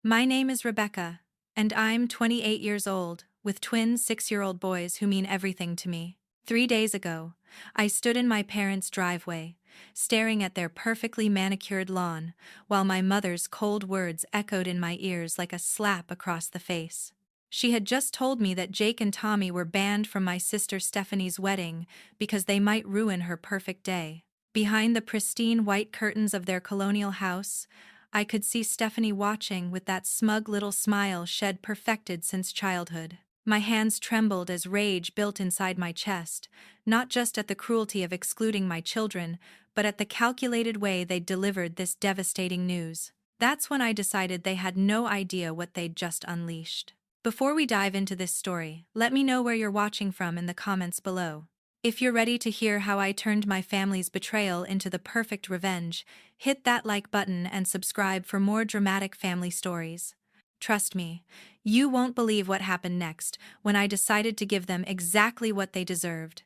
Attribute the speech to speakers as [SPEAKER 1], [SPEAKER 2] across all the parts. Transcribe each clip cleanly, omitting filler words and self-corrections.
[SPEAKER 1] My name is Rebecca, and I'm 28 years old, with twin 6-year-old boys who mean everything to me. 3 days ago, I stood in my parents' driveway, staring at their perfectly manicured lawn, while my mother's cold words echoed in my ears like a slap across the face. She had just told me that Jake and Tommy were banned from my sister Stephanie's wedding because they might ruin her perfect day. Behind the pristine white curtains of their colonial house, I could see Stephanie watching with that smug little smile she'd perfected since childhood. My hands trembled as rage built inside my chest, not just at the cruelty of excluding my children, but at the calculated way they'd delivered this devastating news. That's when I decided they had no idea what they'd just unleashed. Before we dive into this story, let me know where you're watching from in the comments below. If you're ready to hear how I turned my family's betrayal into the perfect revenge, hit that like button and subscribe for more dramatic family stories. Trust me, you won't believe what happened next when I decided to give them exactly what they deserved.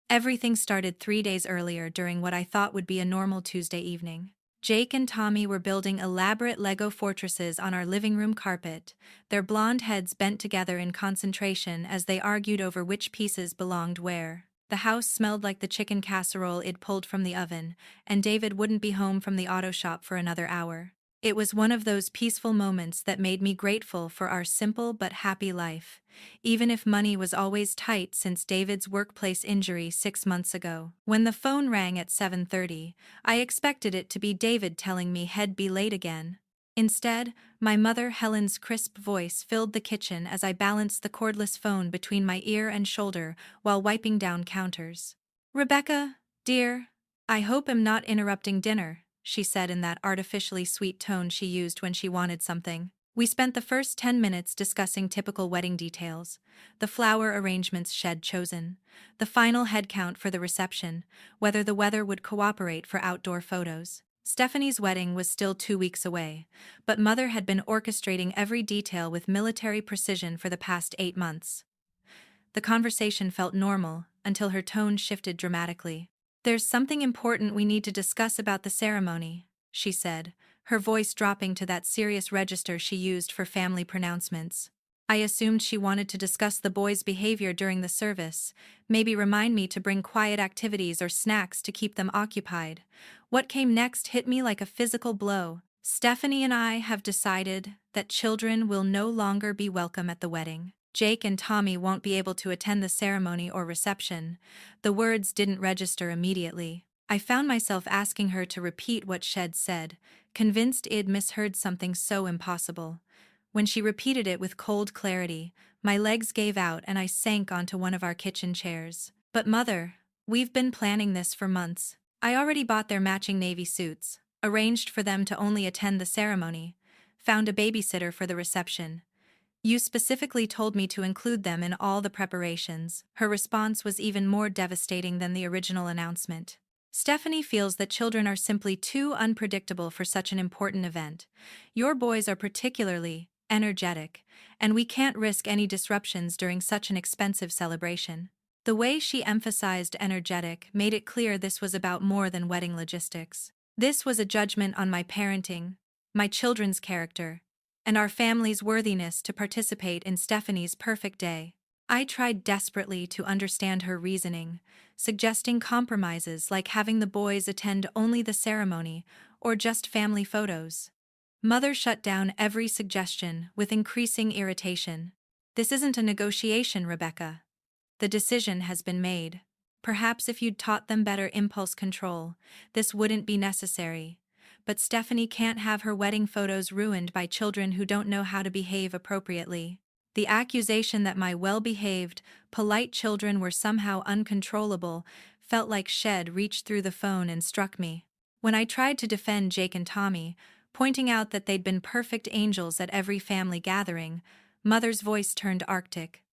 [SPEAKER 1] Everything started 3 days earlier during what I thought would be a normal Tuesday evening. Jake and Tommy were building elaborate Lego fortresses on our living room carpet, their blonde heads bent together in concentration as they argued over which pieces belonged where. The house smelled like the chicken casserole it pulled from the oven, and David wouldn't be home from the auto shop for another hour. It was one of those peaceful moments that made me grateful for our simple but happy life, even if money was always tight since David's workplace injury 6 months ago. When the phone rang at 7:30, I expected it to be David telling me he'd be late again. Instead, my mother Helen's crisp voice filled the kitchen as I balanced the cordless phone between my ear and shoulder while wiping down counters. "Rebecca, dear, I hope I'm not interrupting dinner," she said in that artificially sweet tone she used when she wanted something. We spent the first 10 minutes discussing typical wedding details, the flower arrangements she'd chosen, the final head count for the reception, whether the weather would cooperate for outdoor photos. Stephanie's wedding was still 2 weeks away, but Mother had been orchestrating every detail with military precision for the past 8 months. The conversation felt normal until her tone shifted dramatically. "There's something important we need to discuss about the ceremony," she said, her voice dropping to that serious register she used for family pronouncements. I assumed she wanted to discuss the boys' behavior during the service, maybe remind me to bring quiet activities or snacks to keep them occupied. What came next hit me like a physical blow. "Stephanie and I have decided that children will no longer be welcome at the wedding. Jake and Tommy won't be able to attend the ceremony or reception." The words didn't register immediately. I found myself asking her to repeat what she'd said, convinced I'd misheard something so impossible. When she repeated it with cold clarity, my legs gave out and I sank onto one of our kitchen chairs. "But Mother, we've been planning this for months. I already bought their matching navy suits, arranged for them to only attend the ceremony, found a babysitter for the reception. You specifically told me to include them in all the preparations." Her response was even more devastating than the original announcement. "Stephanie feels that children are simply too unpredictable for such an important event. Your boys are particularly energetic, and we can't risk any disruptions during such an expensive celebration." The way she emphasized energetic made it clear this was about more than wedding logistics. This was a judgment on my parenting, my children's character, and our family's worthiness to participate in Stephanie's perfect day. I tried desperately to understand her reasoning, suggesting compromises like having the boys attend only the ceremony or just family photos. Mother shut down every suggestion with increasing irritation. "This isn't a negotiation, Rebecca. The decision has been made. Perhaps if you'd taught them better impulse control, this wouldn't be necessary. But Stephanie can't have her wedding photos ruined by children who don't know how to behave appropriately." The accusation that my well-behaved, polite children were somehow uncontrollable felt like she'd reached through the phone and struck me. When I tried to defend Jake and Tommy, pointing out that they'd been perfect angels at every family gathering, Mother's voice turned arctic.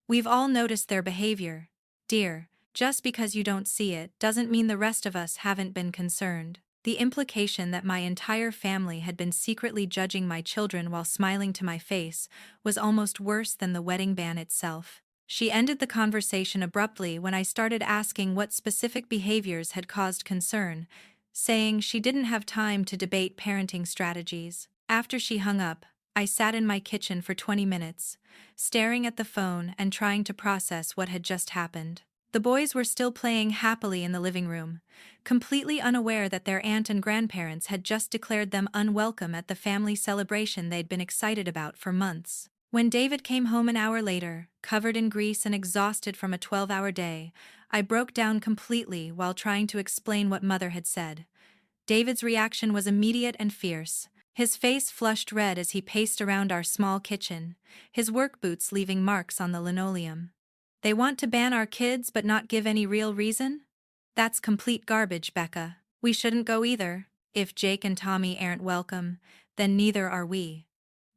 [SPEAKER 1] "We've all noticed their behavior, dear. Just because you don't see it doesn't mean the rest of us haven't been concerned." The implication that my entire family had been secretly judging my children while smiling to my face was almost worse than the wedding ban itself. She ended the conversation abruptly when I started asking what specific behaviors had caused concern, saying she didn't have time to debate parenting strategies. After she hung up, I sat in my kitchen for 20 minutes, staring at the phone and trying to process what had just happened. The boys were still playing happily in the living room, completely unaware that their aunt and grandparents had just declared them unwelcome at the family celebration they'd been excited about for months. When David came home an hour later, covered in grease and exhausted from a 12-hour day, I broke down completely while trying to explain what Mother had said. David's reaction was immediate and fierce. His face flushed red as he paced around our small kitchen, his work boots leaving marks on the linoleum. They want to ban our kids but not give any real reason? That's complete garbage, Becca. We shouldn't go either. If Jake and Tommy aren't welcome, then neither are we.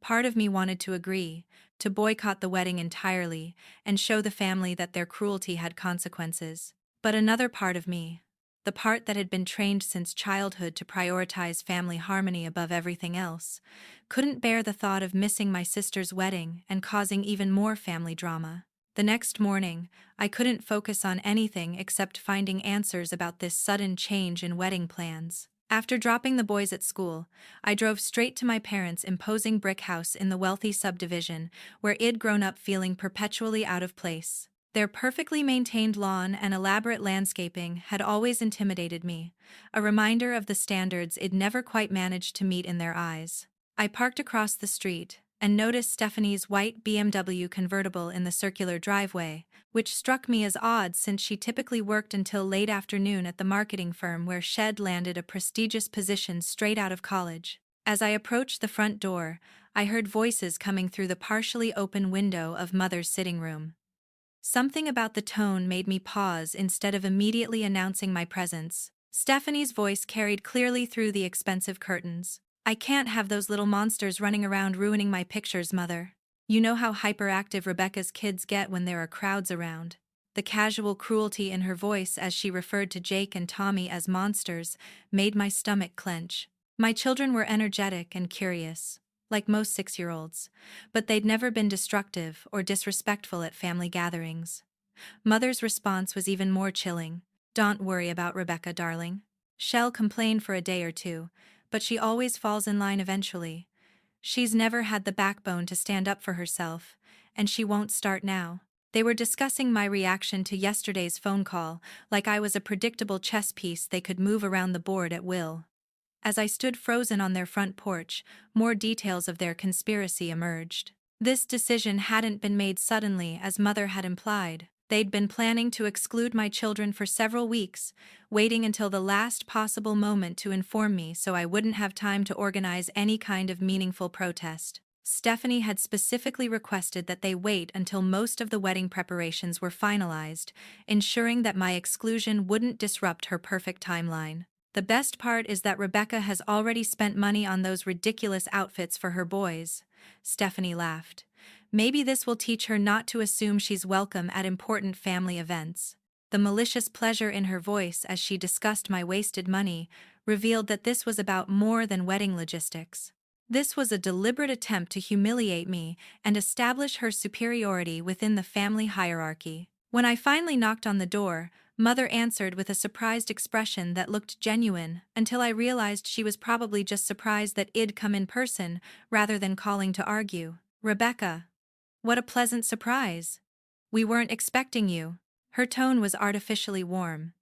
[SPEAKER 1] Part of me wanted to agree, to boycott the wedding entirely, and show the family that their cruelty had consequences. But another part of me, the part that had been trained since childhood to prioritize family harmony above everything else, couldn't bear the thought of missing my sister's wedding and causing even more family drama. The next morning, I couldn't focus on anything except finding answers about this sudden change in wedding plans. After dropping the boys at school, I drove straight to my parents' imposing brick house in the wealthy subdivision where I'd grown up feeling perpetually out of place. Their perfectly maintained lawn and elaborate landscaping had always intimidated me, a reminder of the standards I'd never quite managed to meet in their eyes. I parked across the street and noticed Stephanie's white BMW convertible in the circular driveway, which struck me as odd since she typically worked until late afternoon at the marketing firm where she'd landed a prestigious position straight out of college. As I approached the front door, I heard voices coming through the partially open window of Mother's sitting room. Something about the tone made me pause instead of immediately announcing my presence. Stephanie's voice carried clearly through the expensive curtains. "I can't have those little monsters running around ruining my pictures, Mother. You know how hyperactive Rebecca's kids get when there are crowds around." The casual cruelty in her voice as she referred to Jake and Tommy as monsters made my stomach clench. My children were energetic and curious, like most 6-year-olds, but they'd never been destructive or disrespectful at family gatherings. Mother's response was even more chilling. "Don't worry about Rebecca, darling. She'll complain for a day or two, but she always falls in line eventually. She's never had the backbone to stand up for herself, and she won't start now." They were discussing my reaction to yesterday's phone call, like I was a predictable chess piece they could move around the board at will. As I stood frozen on their front porch, more details of their conspiracy emerged. This decision hadn't been made suddenly as Mother had implied. They'd been planning to exclude my children for several weeks, waiting until the last possible moment to inform me so I wouldn't have time to organize any kind of meaningful protest. Stephanie had specifically requested that they wait until most of the wedding preparations were finalized, ensuring that my exclusion wouldn't disrupt her perfect timeline. "The best part is that Rebecca has already spent money on those ridiculous outfits for her boys," Stephanie laughed. "Maybe this will teach her not to assume she's welcome at important family events." The malicious pleasure in her voice as she discussed my wasted money revealed that this was about more than wedding logistics. This was a deliberate attempt to humiliate me and establish her superiority within the family hierarchy. When I finally knocked on the door, Mother answered with a surprised expression that looked genuine until I realized she was probably just surprised that I'd come in person rather than calling to argue. "Rebecca, what a pleasant surprise. We weren't expecting you." Her tone was artificially warm,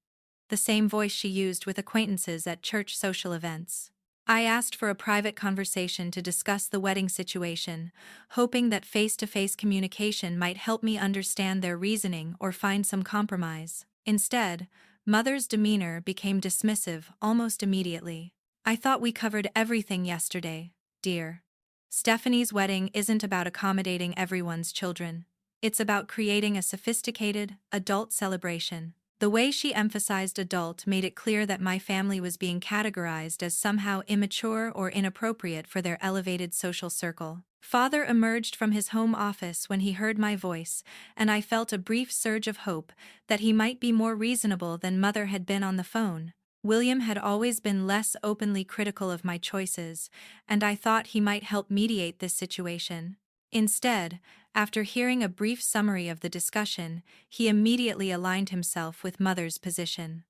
[SPEAKER 1] the same voice she used with acquaintances at church social events. I asked for a private conversation to discuss the wedding situation, hoping that face-to-face communication might help me understand their reasoning or find some compromise. Instead, Mother's demeanor became dismissive almost immediately. "I thought we covered everything yesterday, dear. Stephanie's wedding isn't about accommodating everyone's children. It's about creating a sophisticated, adult celebration." The way she emphasized adult made it clear that my family was being categorized as somehow immature or inappropriate for their elevated social circle. Father emerged from his home office when he heard my voice, and I felt a brief surge of hope that he might be more reasonable than Mother had been on the phone. William had always been less openly critical of my choices, and I thought he might help mediate this situation. Instead, after hearing a brief summary of the discussion, he immediately aligned himself with Mother's position.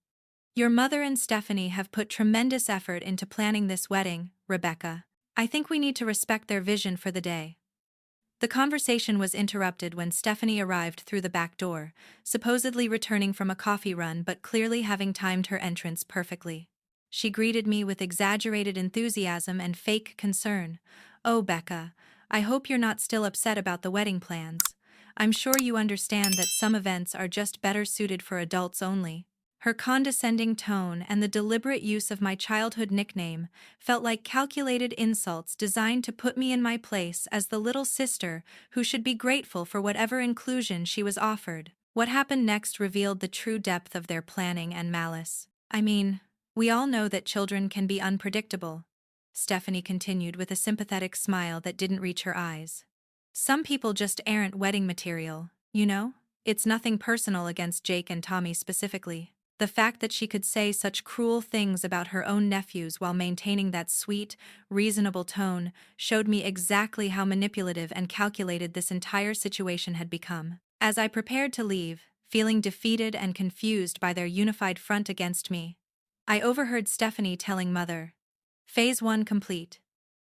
[SPEAKER 1] "Your mother and Stephanie have put tremendous effort into planning this wedding, Rebecca. I think we need to respect their vision for the day. The conversation was interrupted when Stephanie arrived through the back door, supposedly returning from a coffee run but clearly having timed her entrance perfectly. She greeted me with exaggerated enthusiasm and fake concern. "Oh, Becca, I hope you're not still upset about the wedding plans. I'm sure you understand that some events are just better suited for adults only." Her condescending tone and the deliberate use of my childhood nickname felt like calculated insults designed to put me in my place as the little sister who should be grateful for whatever inclusion she was offered. What happened next revealed the true depth of their planning and malice. "I mean, we all know that children can be unpredictable," Stephanie continued with a sympathetic smile that didn't reach her eyes. "Some people just aren't wedding material, you know? It's nothing personal against Jake and Tommy specifically." The fact that she could say such cruel things about her own nephews while maintaining that sweet, reasonable tone showed me exactly how manipulative and calculated this entire situation had become. As I prepared to leave, feeling defeated and confused by their unified front against me, I overheard Stephanie telling Mother, "Phase 1 complete.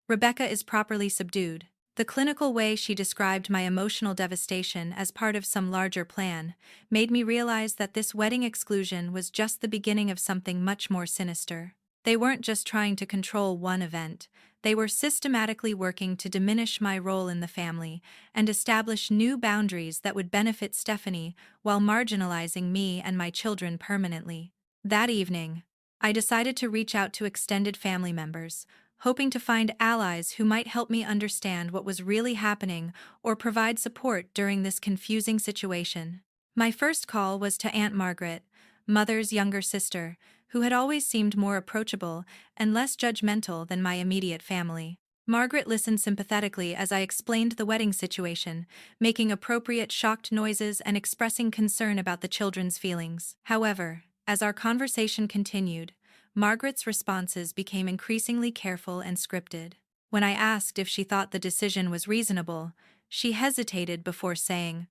[SPEAKER 1] Rebecca is properly subdued." The clinical way she described my emotional devastation as part of some larger plan made me realize that this wedding exclusion was just the beginning of something much more sinister. They weren't just trying to control one event, they were systematically working to diminish my role in the family and establish new boundaries that would benefit Stephanie while marginalizing me and my children permanently. That evening, I decided to reach out to extended family members, hoping to find allies who might help me understand what was really happening or provide support during this confusing situation. My first call was to Aunt Margaret, Mother's younger sister, who had always seemed more approachable and less judgmental than my immediate family. Margaret listened sympathetically as I explained the wedding situation, making appropriate shocked noises and expressing concern about the children's feelings. However, as our conversation continued, Margaret's responses became increasingly careful and scripted. When I asked if she thought the decision was reasonable, she hesitated before saying,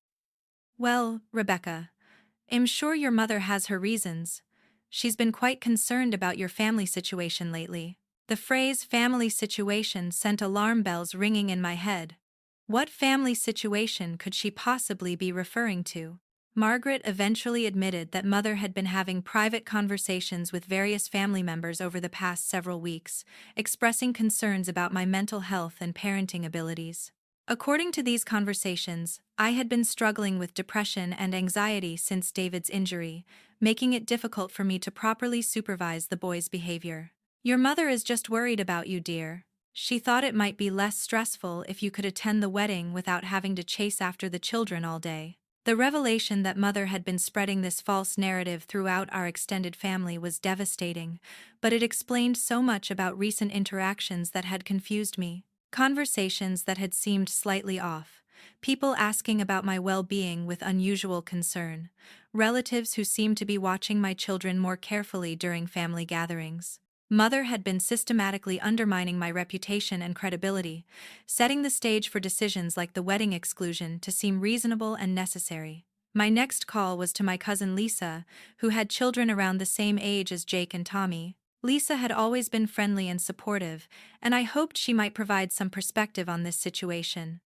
[SPEAKER 1] "Well, Rebecca, I'm sure your mother has her reasons. She's been quite concerned about your family situation lately." The phrase family situation sent alarm bells ringing in my head. What family situation could she possibly be referring to? Margaret eventually admitted that Mother had been having private conversations with various family members over the past several weeks, expressing concerns about my mental health and parenting abilities. According to these conversations, I had been struggling with depression and anxiety since David's injury, making it difficult for me to properly supervise the boy's behavior. "Your mother is just worried about you, dear. She thought it might be less stressful if you could attend the wedding without having to chase after the children all day." The revelation that Mother had been spreading this false narrative throughout our extended family was devastating, but it explained so much about recent interactions that had confused me. Conversations that had seemed slightly off, people asking about my well-being with unusual concern, relatives who seemed to be watching my children more carefully during family gatherings. Mother had been systematically undermining my reputation and credibility, setting the stage for decisions like the wedding exclusion to seem reasonable and necessary. My next call was to my cousin Lisa, who had children around the same age as Jake and Tommy. Lisa had always been friendly and supportive, and I hoped she might provide some perspective on this situation.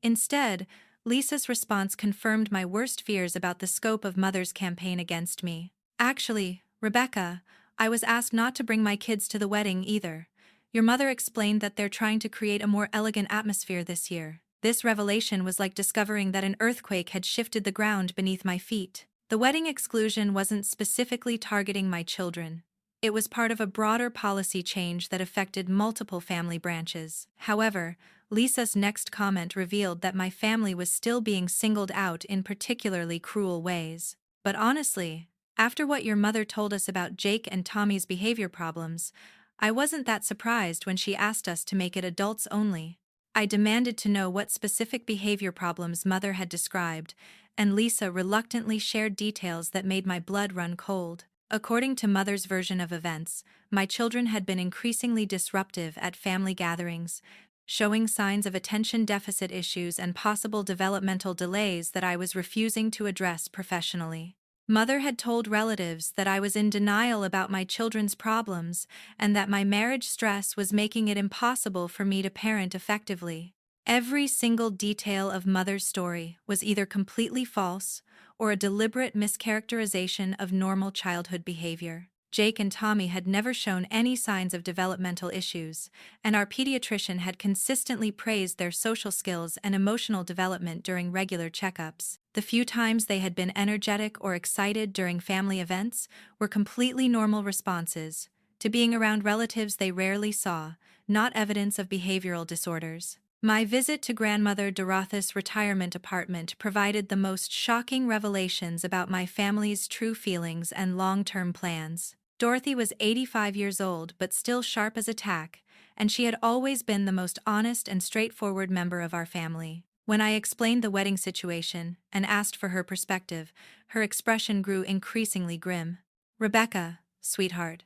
[SPEAKER 1] Instead, Lisa's response confirmed my worst fears about the scope of Mother's campaign against me. "Actually, Rebecca, I was asked not to bring my kids to the wedding either. Your mother explained that they're trying to create a more elegant atmosphere this year." This revelation was like discovering that an earthquake had shifted the ground beneath my feet. The wedding exclusion wasn't specifically targeting my children. It was part of a broader policy change that affected multiple family branches. However, Lisa's next comment revealed that my family was still being singled out in particularly cruel ways. "But honestly, after what your mother told us about Jake and Tommy's behavior problems, I wasn't that surprised when she asked us to make it adults only." I demanded to know what specific behavior problems Mother had described, and Lisa reluctantly shared details that made my blood run cold. According to Mother's version of events, my children had been increasingly disruptive at family gatherings, showing signs of attention deficit issues and possible developmental delays that I was refusing to address professionally. Mother had told relatives that I was in denial about my children's problems and that my marriage stress was making it impossible for me to parent effectively. Every single detail of Mother's story was either completely false or a deliberate mischaracterization of normal childhood behavior. Jake and Tommy had never shown any signs of developmental issues, and our pediatrician had consistently praised their social skills and emotional development during regular checkups. The few times they had been energetic or excited during family events were completely normal responses to being around relatives they rarely saw, not evidence of behavioral disorders. My visit to Grandmother Dorothy's retirement apartment provided the most shocking revelations about my family's true feelings and long-term plans. Dorothy was 85 years old but still sharp as a tack, and she had always been the most honest and straightforward member of our family. When I explained the wedding situation and asked for her perspective, her expression grew increasingly grim. "Rebecca, sweetheart,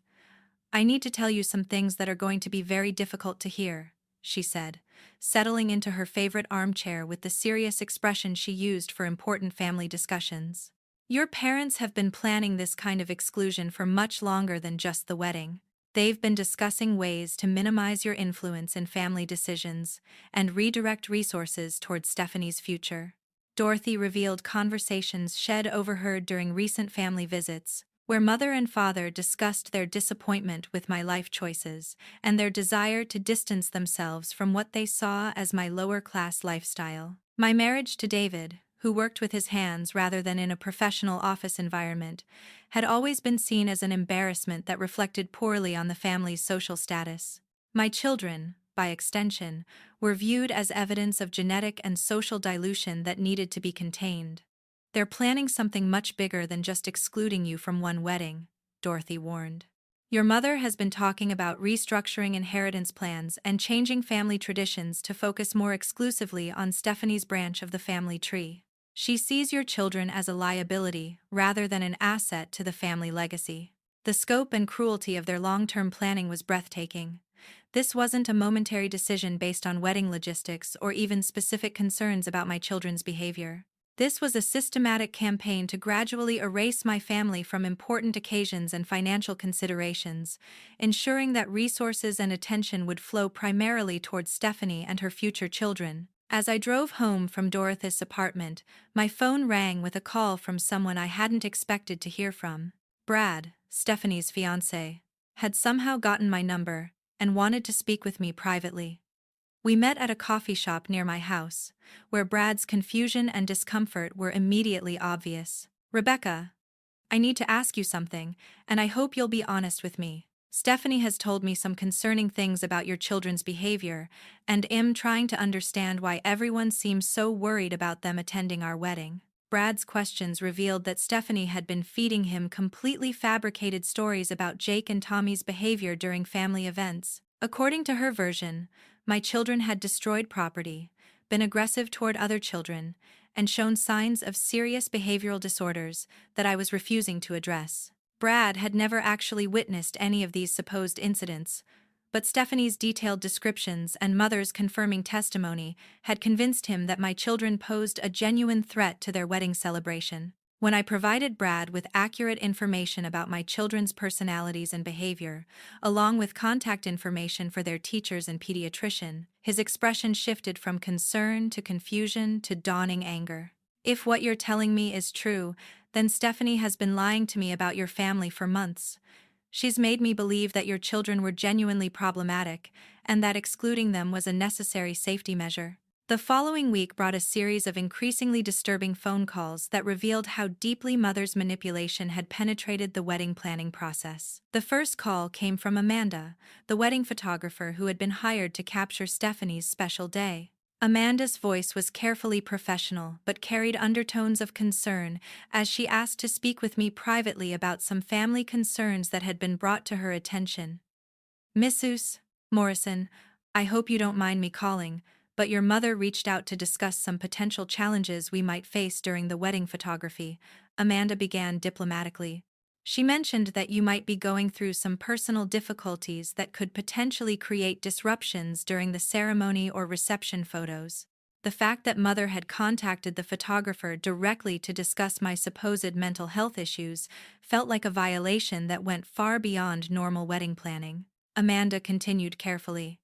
[SPEAKER 1] I need to tell you some things that are going to be very difficult to hear," she said, settling into her favorite armchair with the serious expression she used for important family discussions. "Your parents have been planning this kind of exclusion for much longer than just the wedding. They've been discussing ways to minimize your influence in family decisions and redirect resources towards Stephanie's future." Dorothy revealed conversations Shed overheard during recent family visits, where Mother and Father discussed their disappointment with my life choices and their desire to distance themselves from what they saw as my lower-class lifestyle. My marriage to David, who worked with his hands rather than in a professional office environment, had always been seen as an embarrassment that reflected poorly on the family's social status. My children, by extension, were viewed as evidence of genetic and social dilution that needed to be contained. "They're planning something much bigger than just excluding you from one wedding," Dorothy warned. "Your mother has been talking about restructuring inheritance plans and changing family traditions to focus more exclusively on Stephanie's branch of the family tree. She sees your children as a liability rather than an asset to the family legacy." The scope and cruelty of their long-term planning was breathtaking. This wasn't a momentary decision based on wedding logistics or even specific concerns about my children's behavior. This was a systematic campaign to gradually erase my family from important occasions and financial considerations, ensuring that resources and attention would flow primarily towards Stephanie and her future children. As I drove home from Dorothy's apartment, my phone rang with a call from someone I hadn't expected to hear from. Brad, Stephanie's fiancé, had somehow gotten my number and wanted to speak with me privately. We met at a coffee shop near my house, where Brad's confusion and discomfort were immediately obvious. "Rebecca, I need to ask you something, and I hope you'll be honest with me. Stephanie has told me some concerning things about your children's behavior, and I'm trying to understand why everyone seems so worried about them attending our wedding." Brad's questions revealed that Stephanie had been feeding him completely fabricated stories about Jake and Tommy's behavior during family events. According to her version, my children had destroyed property, been aggressive toward other children, and shown signs of serious behavioral disorders that I was refusing to address. Brad had never actually witnessed any of these supposed incidents, but Stephanie's detailed descriptions and Mother's confirming testimony had convinced him that my children posed a genuine threat to their wedding celebration. When I provided Brad with accurate information about my children's personalities and behavior, along with contact information for their teachers and pediatrician, his expression shifted from concern to confusion to dawning anger. "If what you're telling me is true, then Stephanie has been lying to me about your family for months. She's made me believe that your children were genuinely problematic and that excluding them was a necessary safety measure." The following week brought a series of increasingly disturbing phone calls that revealed how deeply Mother's manipulation had penetrated the wedding planning process. The first call came from Amanda, the wedding photographer who had been hired to capture Stephanie's special day. Amanda's voice was carefully professional but carried undertones of concern as she asked to speak with me privately about some family concerns that had been brought to her attention. "Mrs. Morrison, I hope you don't mind me calling, but your mother reached out to discuss some potential challenges we might face during the wedding photography," Amanda began diplomatically. "She mentioned that you might be going through some personal difficulties that could potentially create disruptions during the ceremony or reception photos." The fact that Mother had contacted the photographer directly to discuss my supposed mental health issues felt like a violation that went far beyond normal wedding planning. Amanda continued carefully.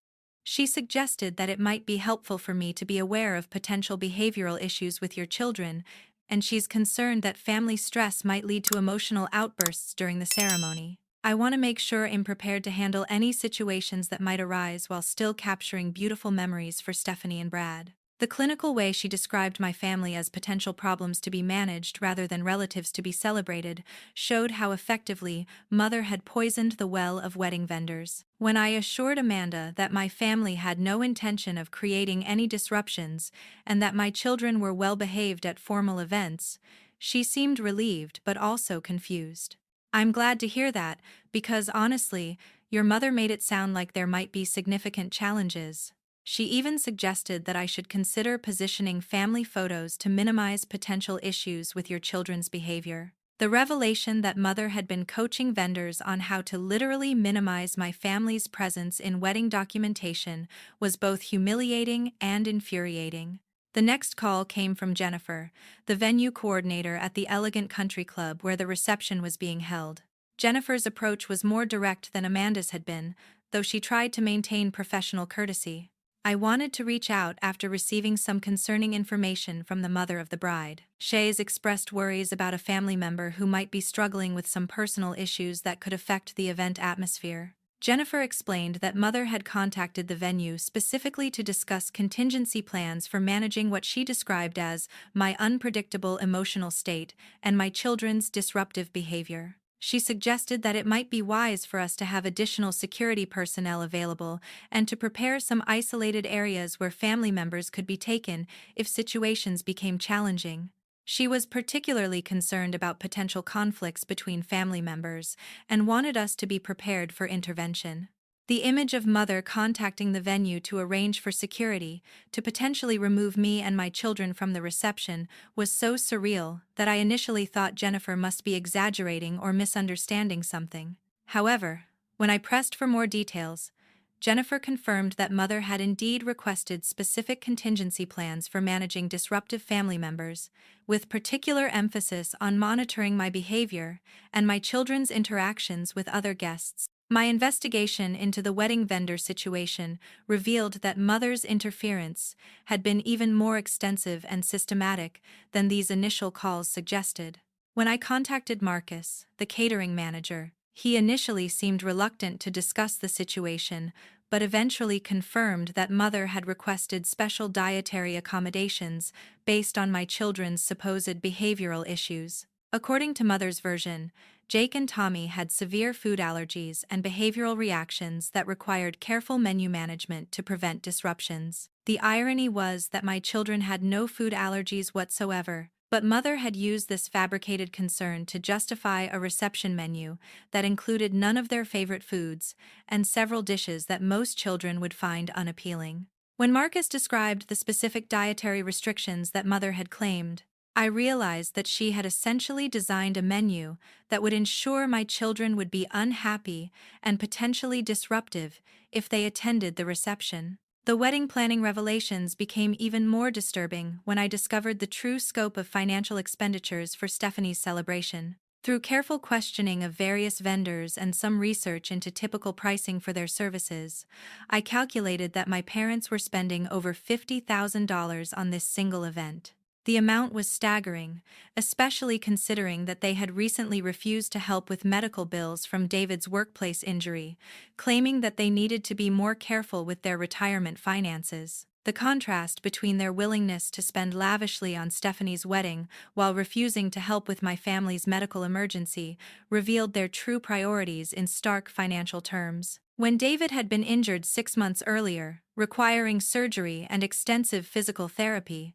[SPEAKER 1] She suggested that it might be helpful for me to be aware of potential behavioral issues with your children, and she's concerned that family stress might lead to emotional outbursts during the ceremony. I want to make sure I'm prepared to handle any situations that might arise while still capturing beautiful memories for Stephanie and Brad. The clinical way she described my family as potential problems to be managed rather than relatives to be celebrated showed how effectively Mother had poisoned the well of wedding vendors. When I assured Amanda that my family had no intention of creating any disruptions and that my children were well behaved at formal events, she seemed relieved but also confused. I'm glad to hear that, because honestly, your mother made it sound like there might be significant challenges. She even suggested that I should consider positioning family photos to minimize potential issues with your children's behavior. The revelation that Mother had been coaching vendors on how to literally minimize my family's presence in wedding documentation was both humiliating and infuriating. The next call came from Jennifer, the venue coordinator at the Elegant Country Club where the reception was being held. Jennifer's approach was more direct than Amanda's had been, though she tried to maintain professional courtesy. I wanted to reach out after receiving some concerning information from the mother of the bride. Shays expressed worries about a family member who might be struggling with some personal issues that could affect the event atmosphere. Jennifer explained that Mother had contacted the venue specifically to discuss contingency plans for managing what she described as my unpredictable emotional state and my children's disruptive behavior. She suggested that it might be wise for us to have additional security personnel available and to prepare some isolated areas where family members could be taken if situations became challenging. She was particularly concerned about potential conflicts between family members and wanted us to be prepared for intervention. The image of Mother contacting the venue to arrange for security, to potentially remove me and my children from the reception, was so surreal that I initially thought Jennifer must be exaggerating or misunderstanding something. However, when I pressed for more details, Jennifer confirmed that Mother had indeed requested specific contingency plans for managing disruptive family members, with particular emphasis on monitoring my behavior and my children's interactions with other guests. My investigation into the wedding vendor situation revealed that Mother's interference had been even more extensive and systematic than these initial calls suggested. When I contacted Marcus, the catering manager, he initially seemed reluctant to discuss the situation, but eventually confirmed that Mother had requested special dietary accommodations based on my children's supposed behavioral issues. According to Mother's version, Jake and Tommy had severe food allergies and behavioral reactions that required careful menu management to prevent disruptions. The irony was that my children had no food allergies whatsoever, but Mother had used this fabricated concern to justify a reception menu that included none of their favorite foods and several dishes that most children would find unappealing. When Marcus described the specific dietary restrictions that Mother had claimed, I realized that she had essentially designed a menu that would ensure my children would be unhappy and potentially disruptive if they attended the reception. The wedding planning revelations became even more disturbing when I discovered the true scope of financial expenditures for Stephanie's celebration. Through careful questioning of various vendors and some research into typical pricing for their services, I calculated that my parents were spending over $50,000 on this single event. The amount was staggering, especially considering that they had recently refused to help with medical bills from David's workplace injury, claiming that they needed to be more careful with their retirement finances. The contrast between their willingness to spend lavishly on Stephanie's wedding while refusing to help with my family's medical emergency revealed their true priorities in stark financial terms. When David had been injured 6 months earlier, requiring surgery and extensive physical therapy,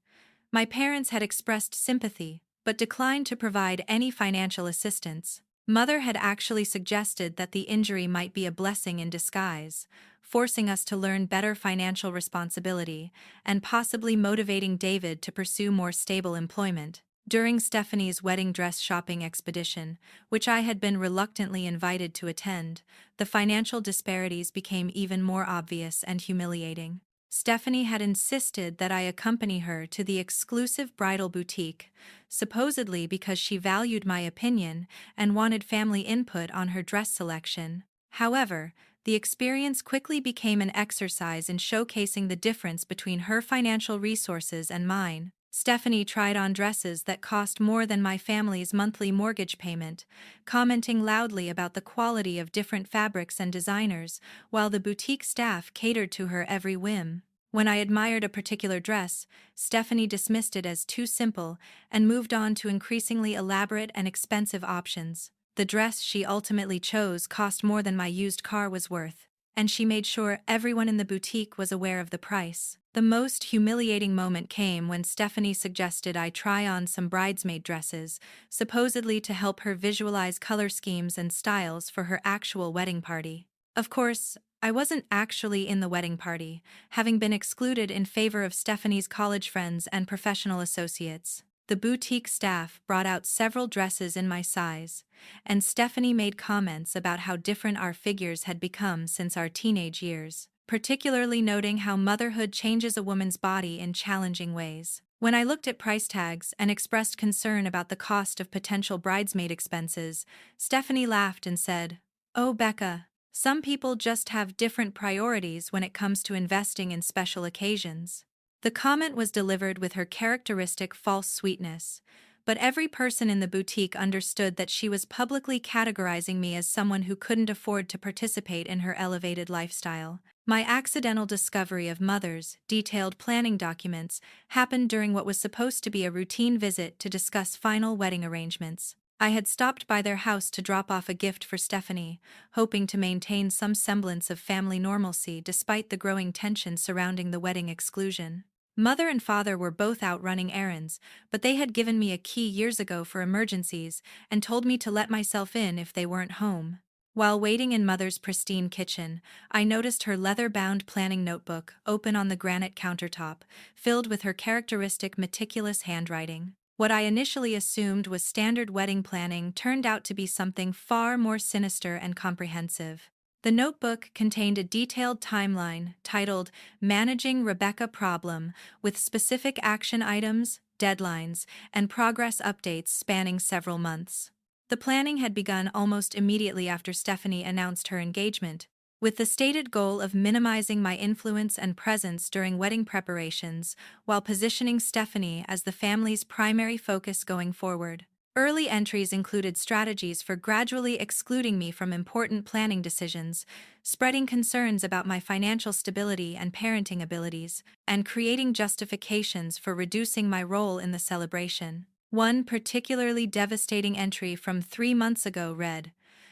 [SPEAKER 1] my parents had expressed sympathy, but declined to provide any financial assistance. Mother had actually suggested that the injury might be a blessing in disguise, forcing us to learn better financial responsibility and possibly motivating David to pursue more stable employment. During Stephanie's wedding dress shopping expedition, which I had been reluctantly invited to attend, the financial disparities became even more obvious and humiliating. Stephanie had insisted that I accompany her to the exclusive bridal boutique, supposedly because she valued my opinion and wanted family input on her dress selection. However, the experience quickly became an exercise in showcasing the difference between her financial resources and mine. Stephanie tried on dresses that cost more than my family's monthly mortgage payment, commenting loudly about the quality of different fabrics and designers, while the boutique staff catered to her every whim. When I admired a particular dress, Stephanie dismissed it as too simple and moved on to increasingly elaborate and expensive options. The dress she ultimately chose cost more than my used car was worth, and she made sure everyone in the boutique was aware of the price. The most humiliating moment came when Stephanie suggested I try on some bridesmaid dresses, supposedly to help her visualize color schemes and styles for her actual wedding party. Of course, I wasn't actually in the wedding party, having been excluded in favor of Stephanie's college friends and professional associates. The boutique staff brought out several dresses in my size, and Stephanie made comments about how different our figures had become since our teenage years, particularly noting how motherhood changes a woman's body in challenging ways. When I looked at price tags and expressed concern about the cost of potential bridesmaid expenses, Stephanie laughed and said, "Oh, Becca, some people just have different priorities when it comes to investing in special occasions." The comment was delivered with her characteristic false sweetness, but every person in the boutique understood that she was publicly categorizing me as someone who couldn't afford to participate in her elevated lifestyle. My accidental discovery of Mother's detailed planning documents happened during what was supposed to be a routine visit to discuss final wedding arrangements. I had stopped by their house to drop off a gift for Stephanie, hoping to maintain some semblance of family normalcy despite the growing tension surrounding the wedding exclusion. Mother and father were both out running errands, but they had given me a key years ago for emergencies and told me to let myself in if they weren't home. While waiting in Mother's pristine kitchen, I noticed her leather-bound planning notebook open on the granite countertop, filled with her characteristic meticulous handwriting. What I initially assumed was standard wedding planning turned out to be something far more sinister and comprehensive. The notebook contained a detailed timeline titled Managing Rebecca Problem, with specific action items, deadlines, and progress updates spanning several months. The planning had begun almost immediately after Stephanie announced her engagement, with the stated goal of minimizing my influence and presence during wedding preparations while positioning Stephanie as the family's primary focus going forward. Early entries included strategies for gradually excluding me from important planning decisions, spreading concerns about my financial stability and parenting abilities, and creating justifications for reducing my role in the celebration. One particularly devastating entry from 3 months ago read,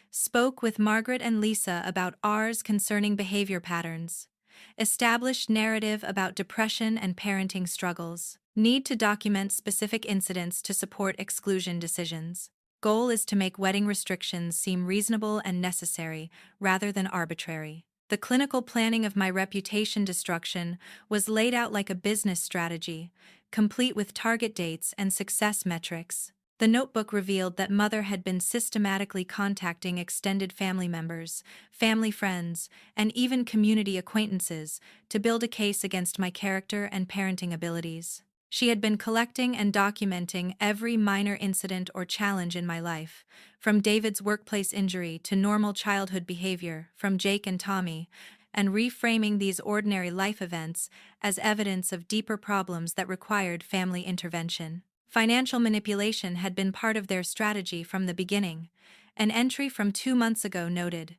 [SPEAKER 1] "Spoke with Margaret and Lisa about ours concerning behavior patterns. Established narrative about depression and parenting struggles. Need to document specific incidents to support exclusion decisions. Goal is to make wedding restrictions seem reasonable and necessary, rather than arbitrary." The clinical planning of my reputation destruction was laid out like a business strategy, complete with target dates and success metrics. The notebook revealed that Mother had been systematically contacting extended family members, family friends, and even community acquaintances to build a case against my character and parenting abilities. She had been collecting and documenting every minor incident or challenge in my life, from David's workplace injury to normal childhood behavior from Jake and Tommy, and reframing these ordinary life events as evidence of deeper problems that required family intervention. Financial manipulation had been part of their strategy from the beginning. An entry from 2 months ago noted,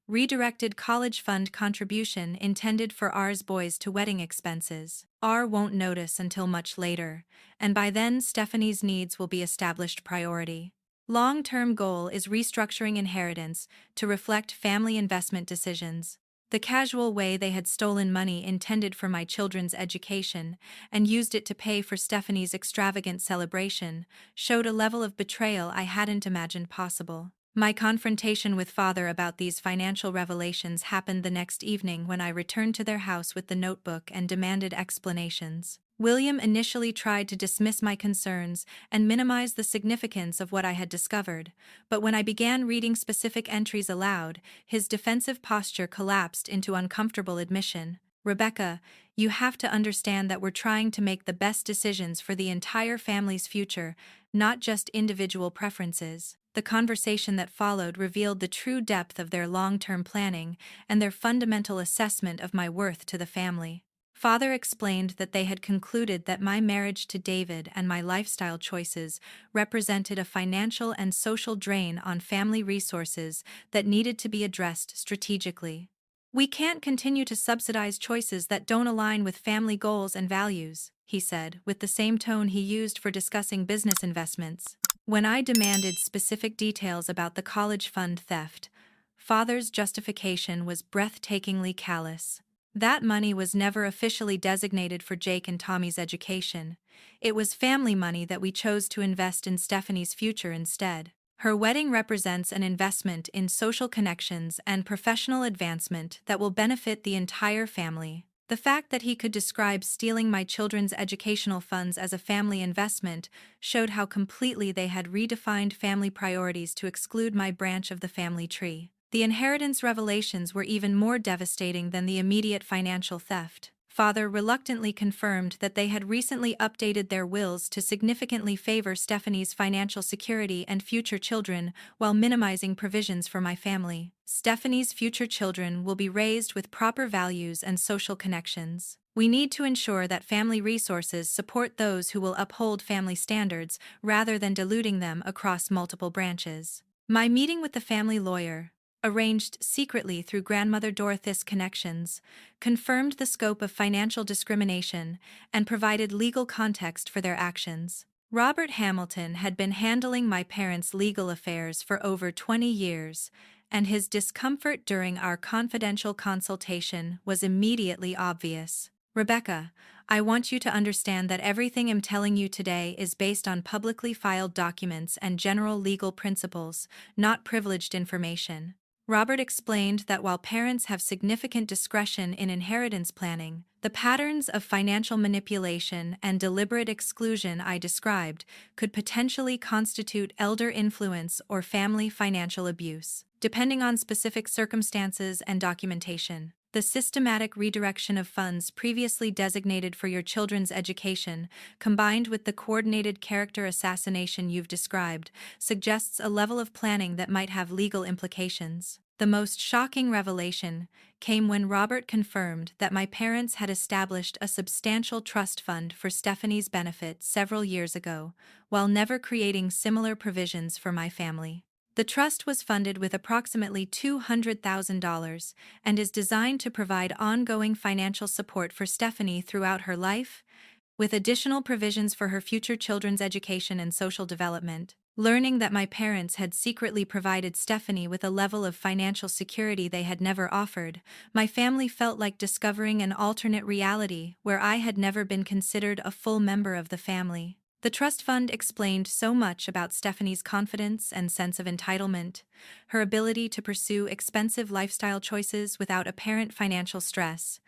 [SPEAKER 1] "Redirected college fund contribution intended for R's boys to wedding expenses. R won't notice until much later, and by then Stephanie's needs will be established priority." Long-term goal is restructuring inheritance to reflect family investment decisions. The casual way they had stolen money intended for my children's education and used it to pay for Stephanie's extravagant celebration showed a level of betrayal I hadn't imagined possible. My confrontation with father about these financial revelations happened the next evening when I returned to their house with the notebook and demanded explanations. William initially tried to dismiss my concerns and minimize the significance of what I had discovered, but when I began reading specific entries aloud, his defensive posture collapsed into uncomfortable admission. "Rebecca, You have to understand that we're trying to make the best decisions for the entire family's future, not just individual preferences. The conversation that followed revealed the true depth of their long-term planning and their fundamental assessment of my worth to the family. Father explained that they had concluded that my marriage to David and my lifestyle choices represented a financial and social drain on family resources that needed to be addressed strategically. We can't continue to subsidize choices that don't align with family goals and values, he said, with the same tone he used for discussing business investments. When I demanded specific details about the college fund theft, Father's justification was breathtakingly callous. That money was never officially designated for Jake and Tommy's education. It was family money that we chose to invest in Stephanie's future instead. Her wedding represents an investment in social connections and professional advancement that will benefit the entire family. The fact that he could describe stealing my children's educational funds as a family investment showed how completely they had redefined family priorities to exclude my branch of the family tree. The inheritance revelations were even more devastating than the immediate financial theft. Father reluctantly confirmed that they had recently updated their wills to significantly favor Stephanie's financial security and future children while minimizing provisions for my family. Stephanie's future children will be raised with proper values and social connections. We need to ensure that family resources support those who will uphold family standards rather than diluting them across multiple branches. My meeting with the family lawyer, arranged secretly through grandmother Dorothy's connections, confirmed the scope of financial discrimination and provided legal context for their actions. Robert Hamilton had been handling my parents' legal affairs for over 20 years, and his discomfort during our confidential consultation was immediately obvious. Rebecca, I want you to understand that everything I'm telling you today is based on publicly filed documents and general legal principles, not privileged information. Robert explained that while parents have significant discretion in inheritance planning, the patterns of financial manipulation and deliberate exclusion I described could potentially constitute elder influence or family financial abuse, depending on specific circumstances and documentation. The systematic redirection of funds previously designated for your children's education, combined with the coordinated character assassination you've described, suggests a level of planning that might have legal implications. The most shocking revelation came when Robert confirmed that my parents had established a substantial trust fund for Stephanie's benefit several years ago, while never creating similar provisions for my family. The trust was funded with approximately $200,000 and is designed to provide ongoing financial support for Stephanie throughout her life, with additional provisions for her future children's education and social development. Learning that my parents had secretly provided Stephanie with a level of financial security they had never offered, my family felt like discovering an alternate reality where I had never been considered a full member of the family. The trust fund explained so much about Stephanie's confidence and sense of entitlement, her ability to pursue expensive lifestyle choices without apparent financial stress,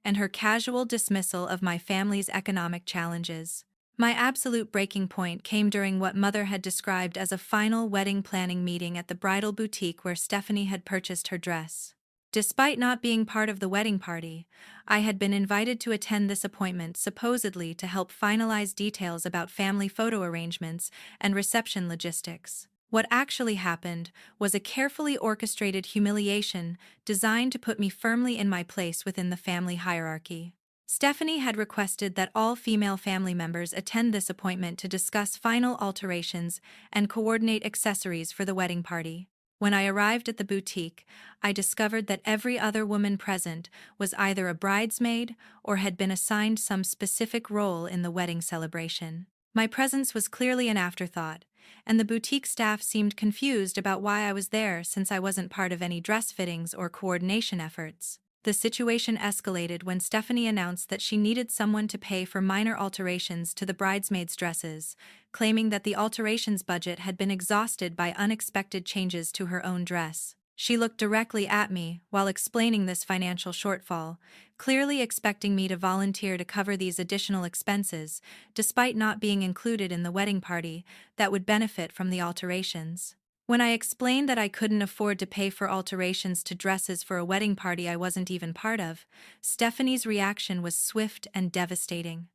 [SPEAKER 1] and her casual dismissal of my family's economic challenges. My absolute breaking point came during what Mother had described as a final wedding planning meeting at the bridal boutique where Stephanie had purchased her dress. Despite not being part of the wedding party, I had been invited to attend this appointment supposedly to help finalize details about family photo arrangements and reception logistics. What actually happened was a carefully orchestrated humiliation designed to put me firmly in my place within the family hierarchy. Stephanie had requested that all female family members attend this appointment to discuss final alterations and coordinate accessories for the wedding party. When I arrived at the boutique, I discovered that every other woman present was either a bridesmaid or had been assigned some specific role in the wedding celebration. My presence was clearly an afterthought, and the boutique staff seemed confused about why I was there since I wasn't part of any dress fittings or coordination efforts. The situation escalated when Stephanie announced that she needed someone to pay for minor alterations to the bridesmaids' dresses, claiming that the alterations budget had been exhausted by unexpected changes to her own dress. She looked directly at me while explaining this financial shortfall, clearly expecting me to volunteer to cover these additional expenses, despite not being included in the wedding party that would benefit from the alterations. When I explained that I couldn't afford to pay for alterations to dresses for a wedding party I wasn't even part of, Stephanie's reaction was swift and devastating.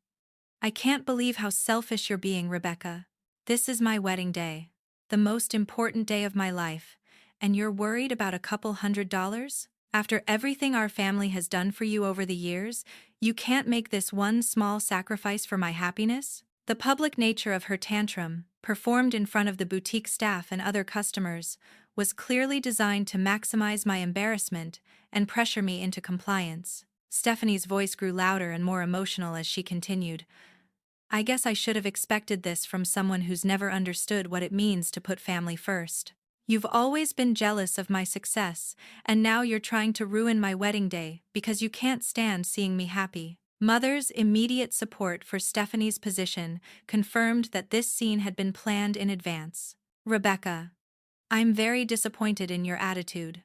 [SPEAKER 1] "I can't believe how selfish you're being, Rebecca. This is my wedding day, the most important day of my life, and you're worried about a couple $100? After everything our family has done for you over the years, you can't make this one small sacrifice for my happiness?" The public nature of her tantrum, performed in front of the boutique staff and other customers, was clearly designed to maximize my embarrassment and pressure me into compliance. Stephanie's voice grew louder and more emotional as she continued, "I guess I should have expected this from someone who's never understood what it means to put family first. You've always been jealous of my success, and now you're trying to ruin my wedding day because you can't stand seeing me happy." Mother's immediate support for Stephanie's position confirmed that this scene had been planned in advance. "Rebecca, I'm very disappointed in your attitude.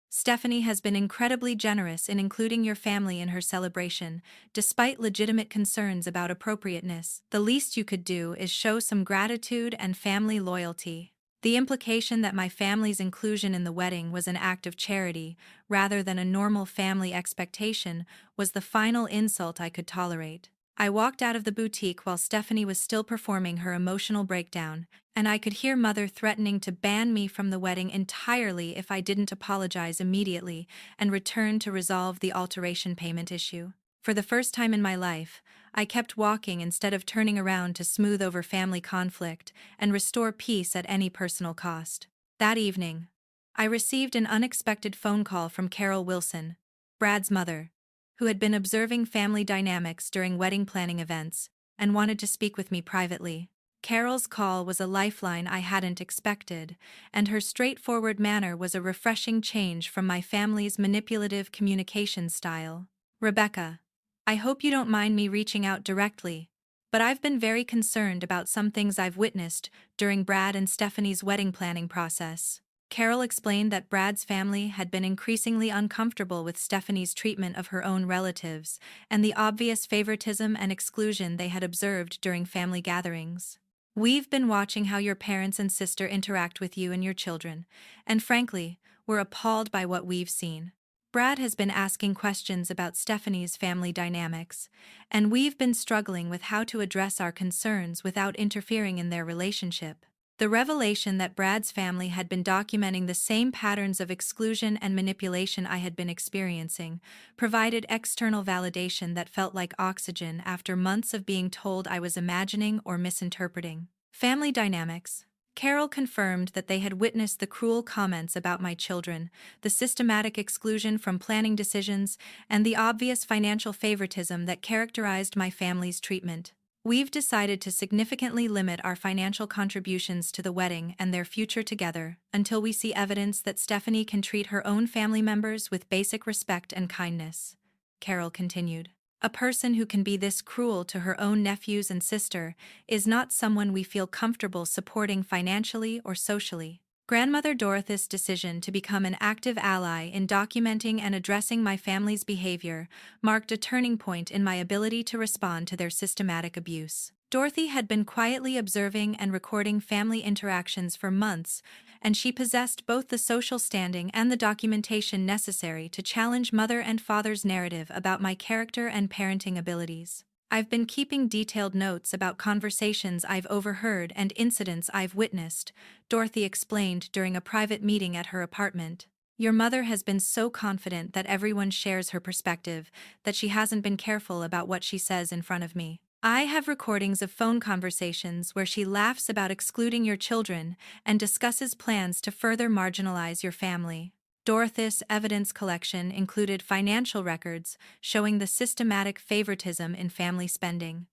[SPEAKER 1] Stephanie has been incredibly generous in including your family in her celebration, despite legitimate concerns about appropriateness. The least you could do is show some gratitude and family loyalty." The implication that my family's inclusion in the wedding was an act of charity, rather than a normal family expectation, was the final insult I could tolerate. I walked out of the boutique while Stephanie was still performing her emotional breakdown, and I could hear Mother threatening to ban me from the wedding entirely if I didn't apologize immediately and return to resolve the alteration payment issue. For the first time in my life, I kept walking instead of turning around to smooth over family conflict and restore peace at any personal cost. That evening, I received an unexpected phone call from Carol Wilson, Brad's mother, who had been observing family dynamics during wedding planning events and wanted to speak with me privately. Carol's call was a lifeline I hadn't expected, and her straightforward manner was a refreshing change from my family's manipulative communication style. "Rebecca, I hope you don't mind me reaching out directly, but I've been very concerned about some things I've witnessed during Brad and Stephanie's wedding planning process." Carol explained that Brad's family had been increasingly uncomfortable with Stephanie's treatment of her own relatives and the obvious favoritism and exclusion they had observed during family gatherings. "We've been watching how your parents and sister interact with you and your children, and frankly, we're appalled by what we've seen. Brad has been asking questions about Stephanie's family dynamics, and we've been struggling with how to address our concerns without interfering in their relationship." The revelation that Brad's family had been documenting the same patterns of exclusion and manipulation I had been experiencing provided external validation that felt like oxygen after months of being told I was imagining or misinterpreting. Family dynamics. Carol confirmed that they had witnessed the cruel comments about my children, the systematic exclusion from planning decisions, and the obvious financial favoritism that characterized my family's treatment. "We've decided to significantly limit our financial contributions to the wedding and their future together until we see evidence that Stephanie can treat her own family members with basic respect and kindness," Carol continued. "A person who can be this cruel to her own nephews and sister is not someone we feel comfortable supporting financially or socially." Grandmother Dorothy's decision to become an active ally in documenting and addressing my family's behavior marked a turning point in my ability to respond to their systematic abuse. Dorothy had been quietly observing and recording family interactions for months, and she possessed both the social standing and the documentation necessary to challenge mother and father's narrative about my character and parenting abilities. "I've been keeping detailed notes about conversations I've overheard and incidents I've witnessed," Dorothy explained during a private meeting at her apartment. "Your mother has been so confident that everyone shares her perspective that she hasn't been careful about what she says in front of me. I have recordings of phone conversations where she laughs about excluding your children and discusses plans to further marginalize your family." Dorothy's evidence collection included financial records showing the systematic favoritism in family spending,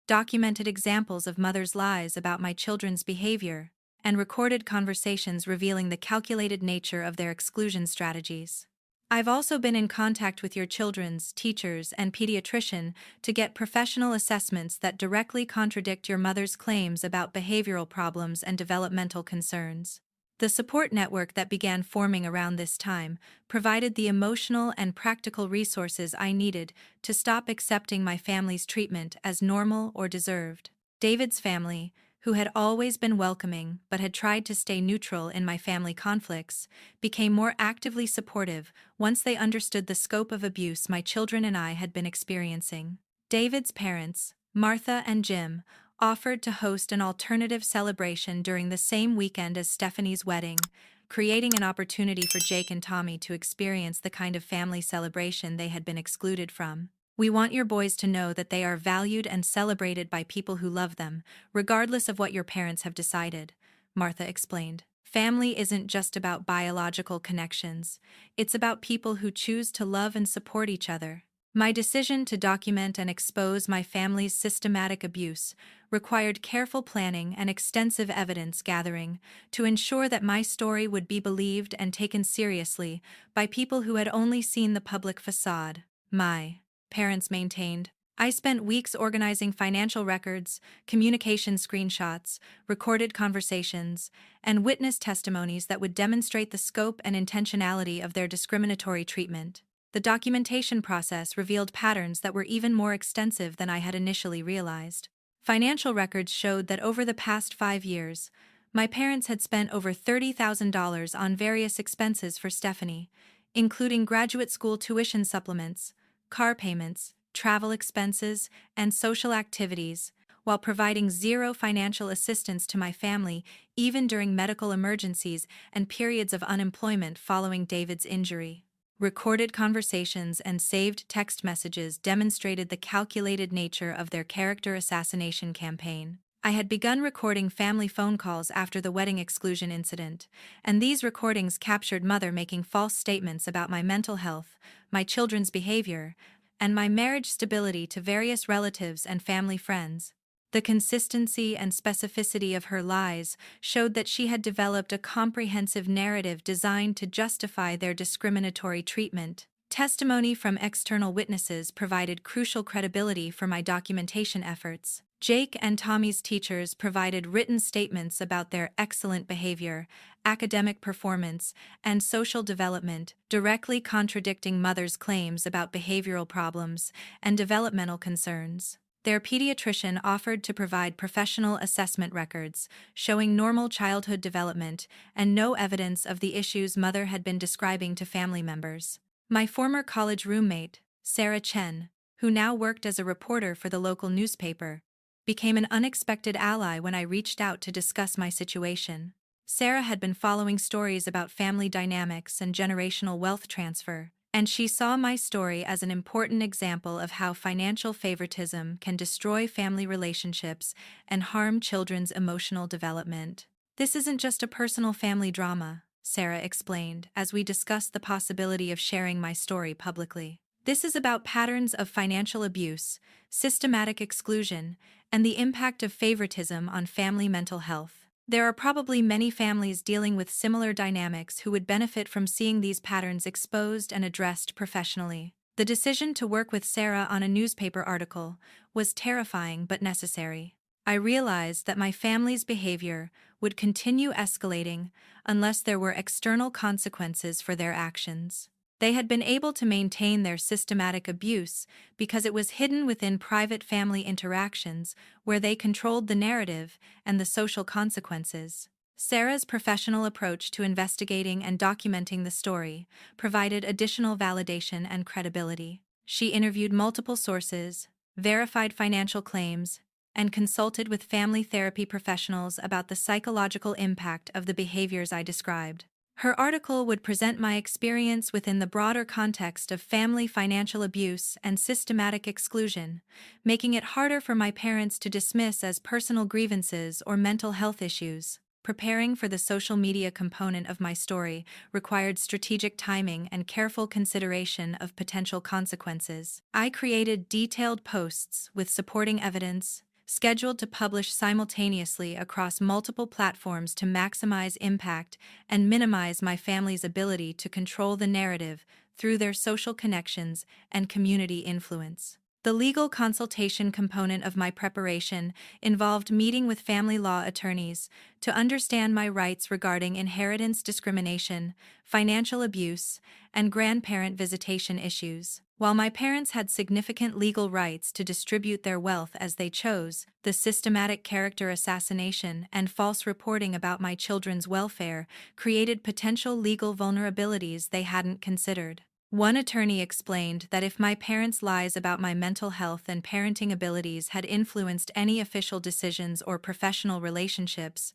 [SPEAKER 1] documented examples of mothers' lies about my children's behavior, and recorded conversations revealing the calculated nature of their exclusion strategies. "I've also been in contact with your children's teachers and pediatrician to get professional assessments that directly contradict your mother's claims about behavioral problems and developmental concerns." The support network that began forming around this time provided the emotional and practical resources I needed to stop accepting my family's treatment as normal or deserved. David's family, who had always been welcoming but had tried to stay neutral in my family conflicts, became more actively supportive once they understood the scope of abuse my children and I had been experiencing. David's parents, Martha and Jim, offered to host an alternative celebration during the same weekend as Stephanie's wedding, creating an opportunity for Jake and Tommy to experience the kind of family celebration they had been excluded from. "We want your boys to know that they are valued and celebrated by people who love them, regardless of what your parents have decided," Martha explained. "Family isn't just about biological connections, it's about people who choose to love and support each other." My decision to document and expose my family's systematic abuse required careful planning and extensive evidence gathering to ensure that my story would be believed and taken seriously by people who had only seen the public facade. My parents maintained, "I spent weeks organizing financial records, communication screenshots, recorded conversations, and witness testimonies that would demonstrate the scope and intentionality of their discriminatory treatment." The documentation process revealed patterns that were even more extensive than I had initially realized. Financial records showed that over the past 5 years, my parents had spent over $30,000 on various expenses for Stephanie, including graduate school tuition supplements, car payments, travel expenses, and social activities, while providing zero financial assistance to my family even during medical emergencies and periods of unemployment following David's injury. Recorded conversations and saved text messages demonstrated the calculated nature of their character assassination campaign. I had begun recording family phone calls after the wedding exclusion incident, and these recordings captured Mother making false statements about my mental health, my children's behavior, and my marriage stability to various relatives and family friends. The consistency and specificity of her lies showed that she had developed a comprehensive narrative designed to justify their discriminatory treatment. Testimony from external witnesses provided crucial credibility for my documentation efforts. Jake and Tommy's teachers provided written statements about their excellent behavior, academic performance, and social development, directly contradicting Mother's claims about behavioral problems and developmental concerns. Their pediatrician offered to provide professional assessment records, showing normal childhood development and no evidence of the issues Mother had been describing to family members. My former college roommate, Sarah Chen, who now worked as a reporter for the local newspaper, became an unexpected ally when I reached out to discuss my situation. Sarah had been following stories about family dynamics and generational wealth transfer, and she saw my story as an important example of how financial favoritism can destroy family relationships and harm children's emotional development. "This isn't just a personal family drama," Sarah explained as we discussed the possibility of sharing my story publicly. "This is about patterns of financial abuse, systematic exclusion, and the impact of favoritism on family mental health. There are probably many families dealing with similar dynamics who would benefit from seeing these patterns exposed and addressed professionally." The decision to work with Sarah on a newspaper article was terrifying but necessary. I realized that my family's behavior would continue escalating unless there were external consequences for their actions. They had been able to maintain their systematic abuse because it was hidden within private family interactions where they controlled the narrative and the social consequences. Sarah's professional approach to investigating and documenting the story provided additional validation and credibility. She interviewed multiple sources, verified financial claims, and consulted with family therapy professionals about the psychological impact of the behaviors I described. Her article would present my experience within the broader context of family financial abuse and systematic exclusion, making it harder for my parents to dismiss as personal grievances or mental health issues. Preparing for the social media component of my story required strategic timing and careful consideration of potential consequences. I created detailed posts with supporting evidence, scheduled to publish simultaneously across multiple platforms to maximize impact and minimize my family's ability to control the narrative through their social connections and community influence. The legal consultation component of my preparation involved meeting with family law attorneys to understand my rights regarding inheritance discrimination, financial abuse, and grandparent visitation issues. While my parents had significant legal rights to distribute their wealth as they chose, the systematic character assassination and false reporting about my children's welfare created potential legal vulnerabilities they hadn't considered. One attorney explained that if my parents' lies about my mental health and parenting abilities had influenced any official decisions or professional relationships,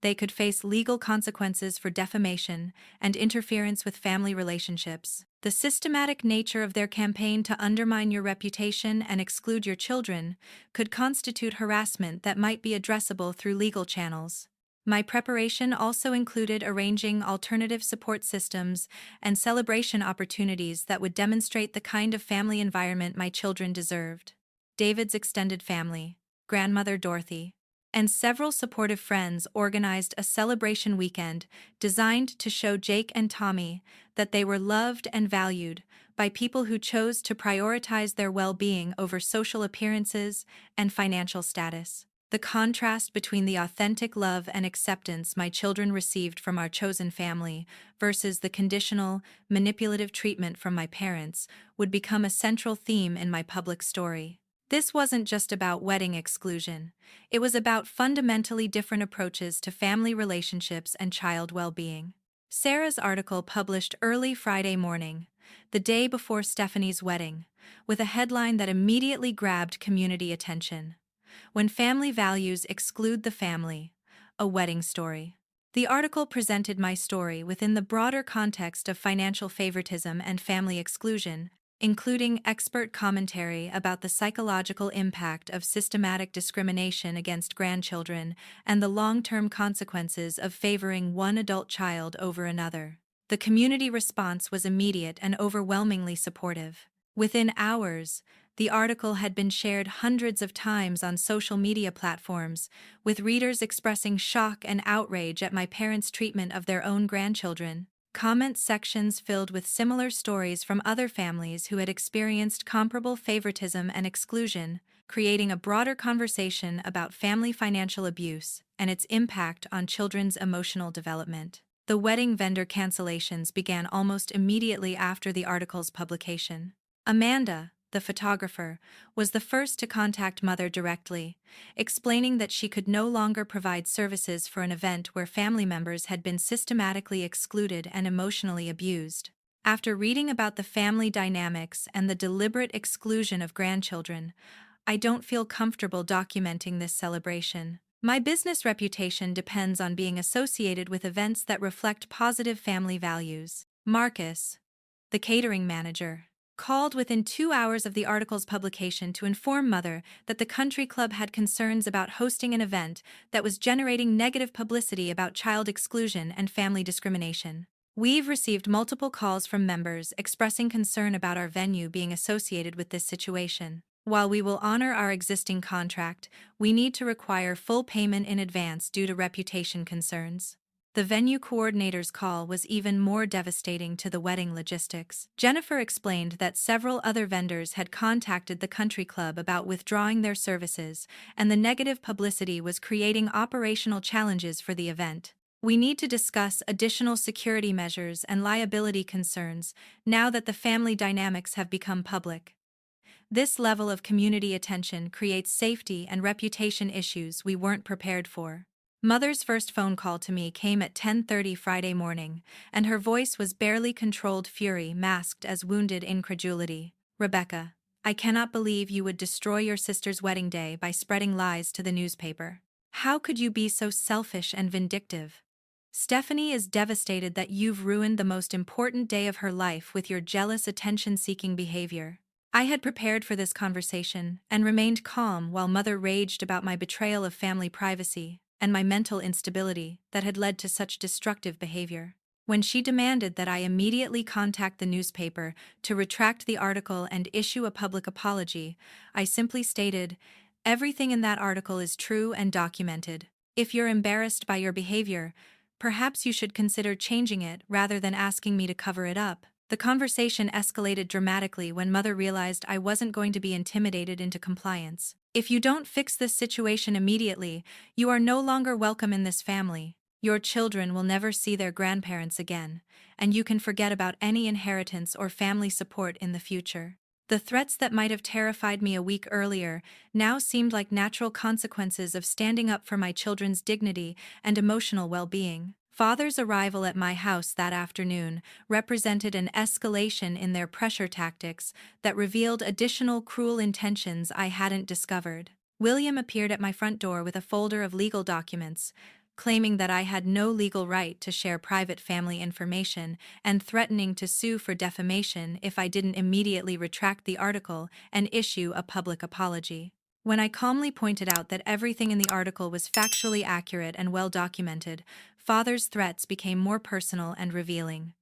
[SPEAKER 1] they could face legal consequences for defamation and interference with family relationships. The systematic nature of their campaign to undermine your reputation and exclude your children could constitute harassment that might be addressable through legal channels. My preparation also included arranging alternative support systems and celebration opportunities that would demonstrate the kind of family environment my children deserved. David's extended family, grandmother Dorothy, and several supportive friends organized a celebration weekend designed to show Jake and Tommy that they were loved and valued by people who chose to prioritize their well-being over social appearances and financial status. The contrast between the authentic love and acceptance my children received from our chosen family versus the conditional, manipulative treatment from my parents would become a central theme in my public story. This wasn't just about wedding exclusion. It was about fundamentally different approaches to family relationships and child well-being. Sarah's article published early Friday morning, the day before Stephanie's wedding, with a headline that immediately grabbed community attention. When Family Values Exclude the Family, a Wedding Story. The article presented my story within the broader context of financial favoritism and family exclusion, including expert commentary about the psychological impact of systematic discrimination against grandchildren and the long-term consequences of favoring one adult child over another. The community response was immediate and overwhelmingly supportive. Within hours, the article had been shared hundreds of times on social media platforms, with readers expressing shock and outrage at my parents' treatment of their own grandchildren. Comment sections filled with similar stories from other families who had experienced comparable favoritism and exclusion, creating a broader conversation about family financial abuse and its impact on children's emotional development. The wedding vendor cancellations began almost immediately after the article's publication. Amanda, the photographer, was the first to contact Mother directly, explaining that she could no longer provide services for an event where family members had been systematically excluded and emotionally abused. After reading about the family dynamics and the deliberate exclusion of grandchildren, I don't feel comfortable documenting this celebration. My business reputation depends on being associated with events that reflect positive family values. Marcus, the catering manager, called within 2 hours of the article's publication to inform Mother that the country club had concerns about hosting an event that was generating negative publicity about child exclusion and family discrimination. We've received multiple calls from members expressing concern about our venue being associated with this situation. While we will honor our existing contract, we need to require full payment in advance due to reputation concerns. The venue coordinator's call was even more devastating to the wedding logistics. Jennifer explained that several other vendors had contacted the country club about withdrawing their services, and the negative publicity was creating operational challenges for the event. We need to discuss additional security measures and liability concerns now that the family dynamics have become public. This level of community attention creates safety and reputation issues we weren't prepared for. Mother's first phone call to me came at 10:30 Friday morning, and her voice was barely controlled fury masked as wounded incredulity. "Rebecca, I cannot believe you would destroy your sister's wedding day by spreading lies to the newspaper. How could you be so selfish and vindictive? Stephanie is devastated that you've ruined the most important day of her life with your jealous attention-seeking behavior." I had prepared for this conversation and remained calm while Mother raged about my betrayal of family privacy and my mental instability that had led to such destructive behavior. When she demanded that I immediately contact the newspaper to retract the article and issue a public apology, I simply stated, "Everything in that article is true and documented. If you're embarrassed by your behavior, perhaps you should consider changing it rather than asking me to cover it up." The conversation escalated dramatically when Mother realized I wasn't going to be intimidated into compliance. "If you don't fix this situation immediately, you are no longer welcome in this family. Your children will never see their grandparents again, and you can forget about any inheritance or family support in the future." The threats that might have terrified me a week earlier now seemed like natural consequences of standing up for my children's dignity and emotional well-being. Father's arrival at my house that afternoon represented an escalation in their pressure tactics that revealed additional cruel intentions I hadn't discovered. William appeared at my front door with a folder of legal documents, claiming that I had no legal right to share private family information and threatening to sue for defamation if I didn't immediately retract the article and issue a public apology. When I calmly pointed out that everything in the article was factually accurate and well documented, Father's threats became more personal and revealing.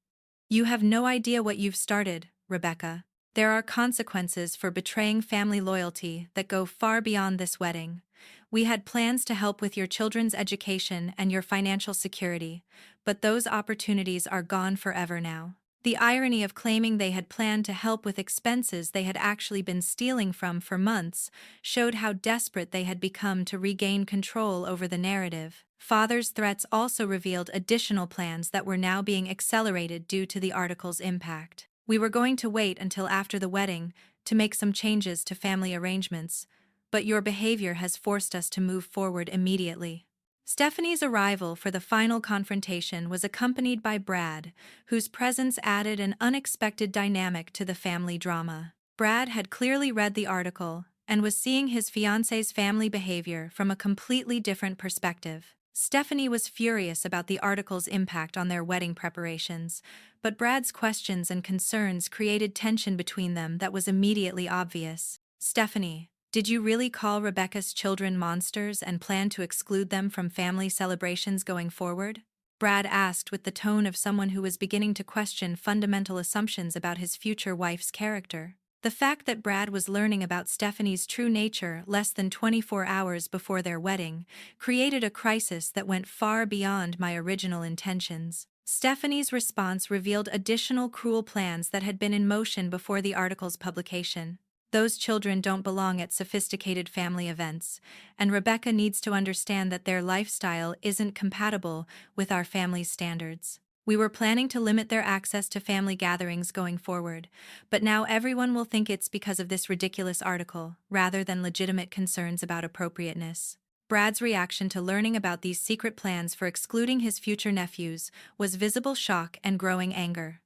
[SPEAKER 1] "You have no idea what you've started, Rebecca. There are consequences for betraying family loyalty that go far beyond this wedding. We had plans to help with your children's education and your financial security, but those opportunities are gone forever now." The irony of claiming they had planned to help with expenses they had actually been stealing from for months showed how desperate they had become to regain control over the narrative. Father's threats also revealed additional plans that were now being accelerated due to the article's impact. "We were going to wait until after the wedding to make some changes to family arrangements, but your behavior has forced us to move forward immediately." Stephanie's arrival for the final confrontation was accompanied by Brad, whose presence added an unexpected dynamic to the family drama. Brad had clearly read the article and was seeing his fiancée's family behavior from a completely different perspective. Stephanie was furious about the article's impact on their wedding preparations, but Brad's questions and concerns created tension between them that was immediately obvious. "Stephanie, did you really call Rebecca's children monsters and plan to exclude them from family celebrations going forward?" Brad asked with the tone of someone who was beginning to question fundamental assumptions about his future wife's character. The fact that Brad was learning about Stephanie's true nature less than 24 hours before their wedding created a crisis that went far beyond my original intentions. Stephanie's response revealed additional cruel plans that had been in motion before the article's publication. "Those children don't belong at sophisticated family events, and Rebecca needs to understand that their lifestyle isn't compatible with our family's standards. We were planning to limit their access to family gatherings going forward, but now everyone will think it's because of this ridiculous article, rather than legitimate concerns about appropriateness." Brad's reaction to learning about these secret plans for excluding his future nephews was visible shock and growing anger.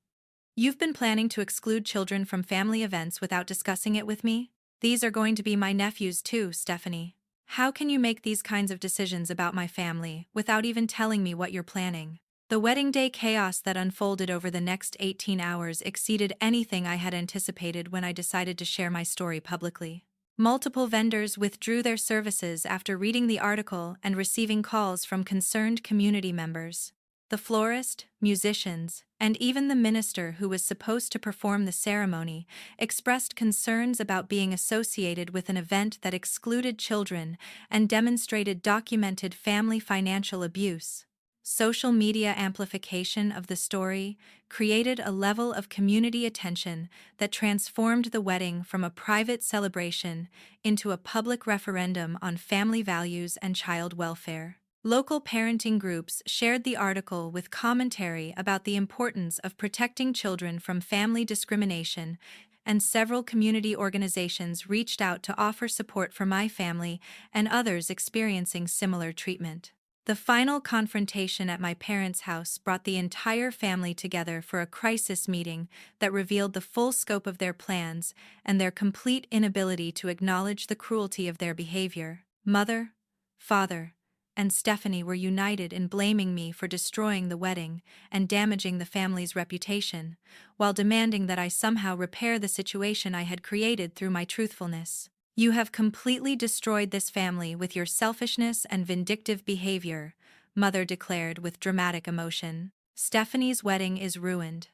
[SPEAKER 1] "You've been planning to exclude children from family events without discussing it with me? These are going to be my nephews too, Stephanie. How can you make these kinds of decisions about my family without even telling me what you're planning?" The wedding day chaos that unfolded over the next 18 hours exceeded anything I had anticipated when I decided to share my story publicly. Multiple vendors withdrew their services after reading the article and receiving calls from concerned community members. The florist, musicians, and even the minister who was supposed to perform the ceremony expressed concerns about being associated with an event that excluded children and demonstrated documented family financial abuse. Social media amplification of the story created a level of community attention that transformed the wedding from a private celebration into a public referendum on family values and child welfare. Local parenting groups shared the article with commentary about the importance of protecting children from family discrimination, and several community organizations reached out to offer support for my family and others experiencing similar treatment. The final confrontation at my parents' house brought the entire family together for a crisis meeting that revealed the full scope of their plans and their complete inability to acknowledge the cruelty of their behavior. Mother, father, and Stephanie were united in blaming me for destroying the wedding and damaging the family's reputation, while demanding that I somehow repair the situation I had created through my truthfulness. "You have completely destroyed this family with your selfishness and vindictive behavior," Mother declared with dramatic emotion. "Stephanie's wedding is ruined.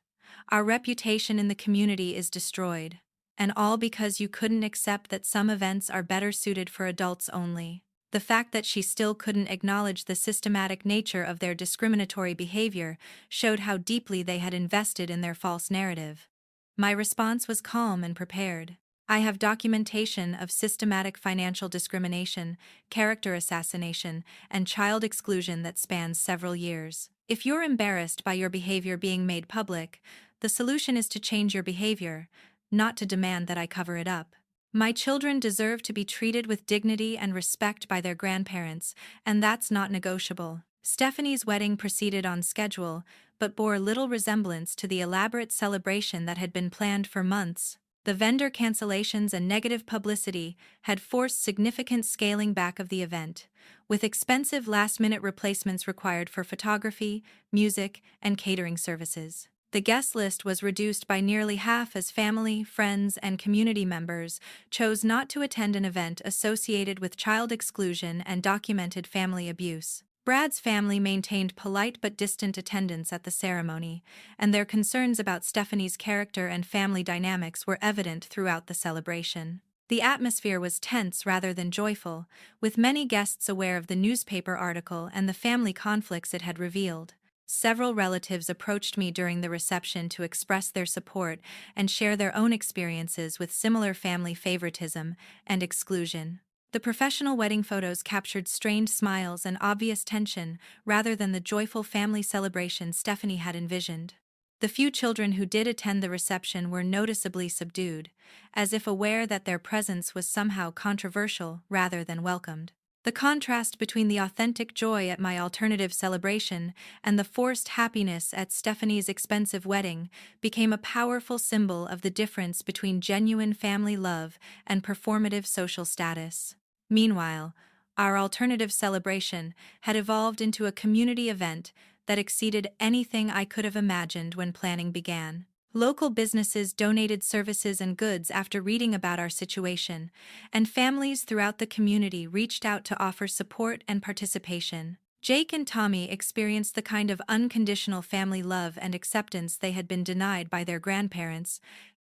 [SPEAKER 1] Our reputation in the community is destroyed. And all because you couldn't accept that some events are better suited for adults only." The fact that she still couldn't acknowledge the systematic nature of their discriminatory behavior showed how deeply they had invested in their false narrative. My response was calm and prepared. "I have documentation of systematic financial discrimination, character assassination, and child exclusion that spans several years. If you're embarrassed by your behavior being made public, the solution is to change your behavior, not to demand that I cover it up. My children deserve to be treated with dignity and respect by their grandparents, and that's not negotiable. Stephanie's wedding proceeded on schedule, but bore little resemblance to the elaborate celebration that had been planned for months. The vendor cancellations and negative publicity had forced significant scaling back of the event, with expensive last-minute replacements required for photography, music, and catering services. The guest list was reduced by nearly half as family, friends, and community members chose not to attend an event associated with child exclusion and documented family abuse. Brad's family maintained polite but distant attendance at the ceremony, and their concerns about Stephanie's character and family dynamics were evident throughout the celebration. The atmosphere was tense rather than joyful, with many guests aware of the newspaper article and the family conflicts it had revealed. Several relatives approached me during the reception to express their support and share their own experiences with similar family favoritism and exclusion. The professional wedding photos captured strained smiles and obvious tension rather than the joyful family celebration Stephanie had envisioned. The few children who did attend the reception were noticeably subdued, as if aware that their presence was somehow controversial rather than welcomed. The contrast between the authentic joy at my alternative celebration and the forced happiness at Stephanie's expensive wedding became a powerful symbol of the difference between genuine family love and performative social status. Meanwhile, our alternative celebration had evolved into a community event that exceeded anything I could have imagined when planning began. Local businesses donated services and goods after reading about our situation, and families throughout the community reached out to offer support and participation. Jake and Tommy experienced the kind of unconditional family love and acceptance they had been denied by their grandparents,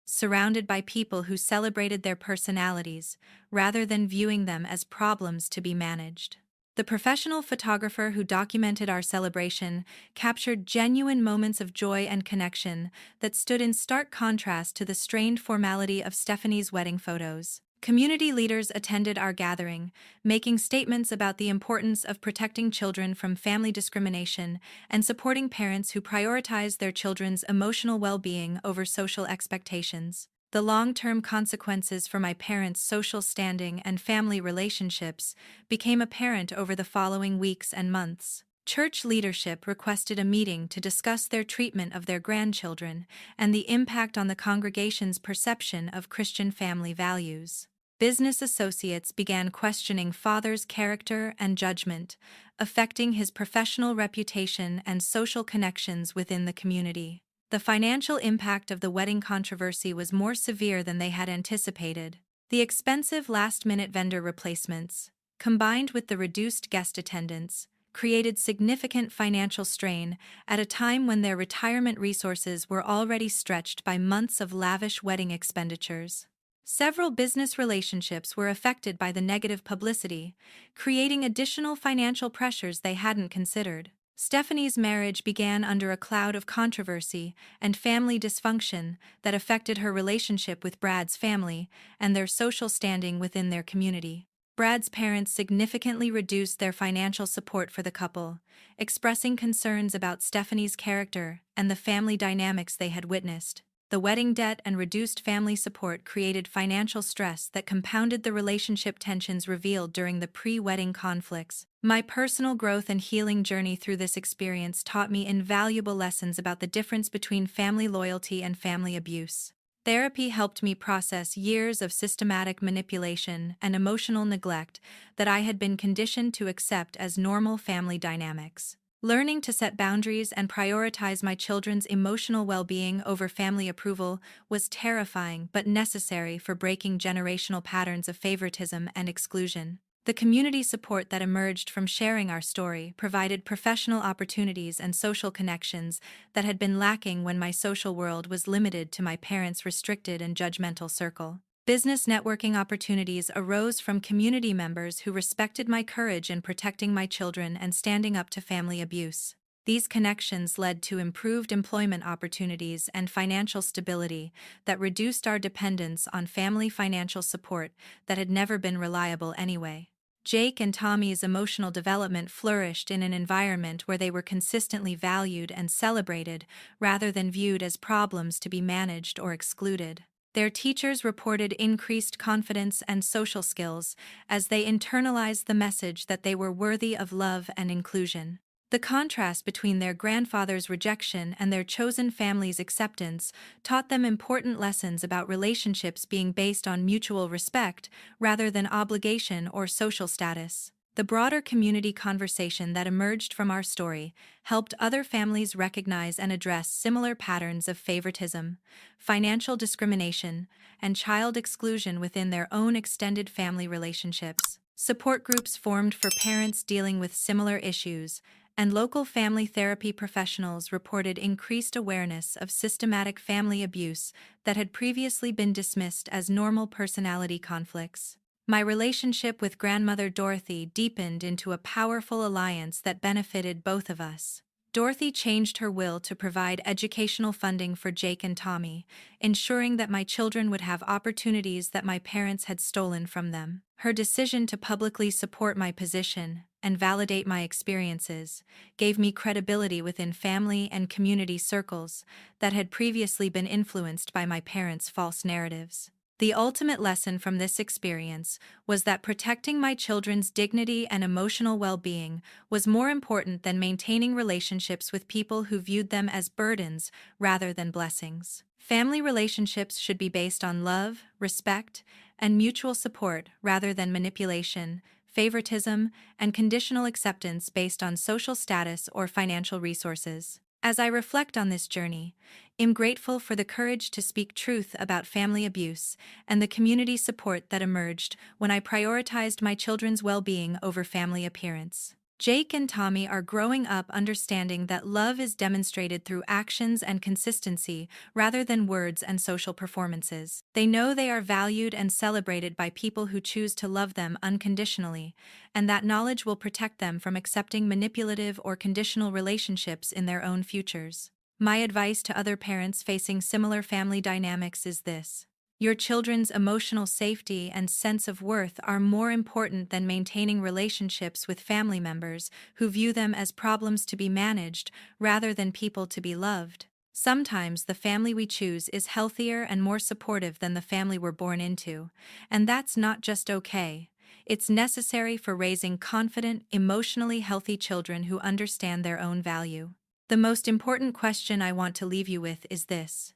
[SPEAKER 1] surrounded by people who celebrated their personalities, rather than viewing them as problems to be managed. The professional photographer who documented our celebration captured genuine moments of joy and connection that stood in stark contrast to the strained formality of Stephanie's wedding photos. Community leaders attended our gathering, making statements about the importance of protecting children from family discrimination and supporting parents who prioritize their children's emotional well-being over social expectations. The long-term consequences for my parents' social standing and family relationships became apparent over the following weeks and months. Church leadership requested a meeting to discuss their treatment of their grandchildren and the impact on the congregation's perception of Christian family values. Business associates began questioning Father's character and judgment, affecting his professional reputation and social connections within the community. The financial impact of the wedding controversy was more severe than they had anticipated. The expensive last-minute vendor replacements, combined with the reduced guest attendance, created significant financial strain at a time when their retirement resources were already stretched by months of lavish wedding expenditures. Several business relationships were affected by the negative publicity, creating additional financial pressures they hadn't considered. Stephanie's marriage began under a cloud of controversy and family dysfunction that affected her relationship with Brad's family and their social standing within their community. Brad's parents significantly reduced their financial support for the couple, expressing concerns about Stephanie's character and the family dynamics they had witnessed. The wedding debt and reduced family support created financial stress that compounded the relationship tensions revealed during the pre-wedding conflicts. My personal growth and healing journey through this experience taught me invaluable lessons about the difference between family loyalty and family abuse. Therapy helped me process years of systematic manipulation and emotional neglect that I had been conditioned to accept as normal family dynamics. Learning to set boundaries and prioritize my children's emotional well-being over family approval was terrifying but necessary for breaking generational patterns of favoritism and exclusion. The community support that emerged from sharing our story provided professional opportunities and social connections that had been lacking when my social world was limited to my parents' restricted and judgmental circle. Business networking opportunities arose from community members who respected my courage in protecting my children and standing up to family abuse. These connections led to improved employment opportunities and financial stability that reduced our dependence on family financial support that had never been reliable anyway. Jake and Tommy's emotional development flourished in an environment where they were consistently valued and celebrated rather than viewed as problems to be managed or excluded. Their teachers reported increased confidence and social skills as they internalized the message that they were worthy of love and inclusion. The contrast between their grandfather's rejection and their chosen family's acceptance taught them important lessons about relationships being based on mutual respect rather than obligation or social status. The broader community conversation that emerged from our story helped other families recognize and address similar patterns of favoritism, financial discrimination, and child exclusion within their own extended family relationships. Support groups formed for parents dealing with similar issues, and local family therapy professionals reported increased awareness of systematic family abuse that had previously been dismissed as normal personality conflicts. My relationship with grandmother Dorothy deepened into a powerful alliance that benefited both of us. Dorothy changed her will to provide educational funding for Jake and Tommy, ensuring that my children would have opportunities that my parents had stolen from them. Her decision to publicly support my position and validate my experiences gave me credibility within family and community circles that had previously been influenced by my parents' false narratives. The ultimate lesson from this experience was that protecting my children's dignity and emotional well-being was more important than maintaining relationships with people who viewed them as burdens rather than blessings. Family relationships should be based on love, respect, and mutual support rather than manipulation, favoritism, and conditional acceptance based on social status or financial resources. As I reflect on this journey, I'm grateful for the courage to speak truth about family abuse and the community support that emerged when I prioritized my children's well-being over family appearance. Jake and Tommy are growing up understanding that love is demonstrated through actions and consistency rather than words and social performances. They know they are valued and celebrated by people who choose to love them unconditionally, and that knowledge will protect them from accepting manipulative or conditional relationships in their own futures. My advice to other parents facing similar family dynamics is this: your children's emotional safety and sense of worth are more important than maintaining relationships with family members who view them as problems to be managed rather than people to be loved. Sometimes the family we choose is healthier and more supportive than the family we're born into, and that's not just okay. It's necessary for raising confident, emotionally healthy children who understand their own value. The most important question I want to leave you with is this: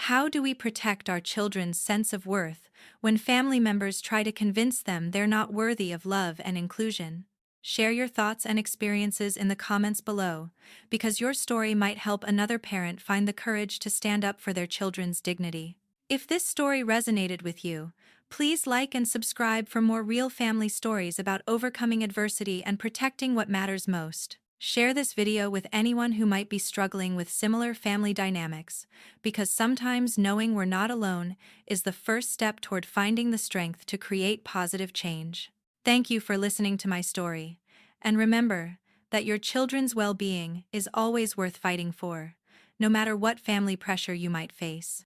[SPEAKER 1] how do we protect our children's sense of worth when family members try to convince them they're not worthy of love and inclusion? Share your thoughts and experiences in the comments below, because your story might help another parent find the courage to stand up for their children's dignity. If this story resonated with you, please like and subscribe for more real family stories about overcoming adversity and protecting what matters most. Share this video with anyone who might be struggling with similar family dynamics, because sometimes knowing we're not alone is the first step toward finding the strength to create positive change. Thank you for listening to my story, and remember that your children's well-being is always worth fighting for, no matter what family pressure you might face.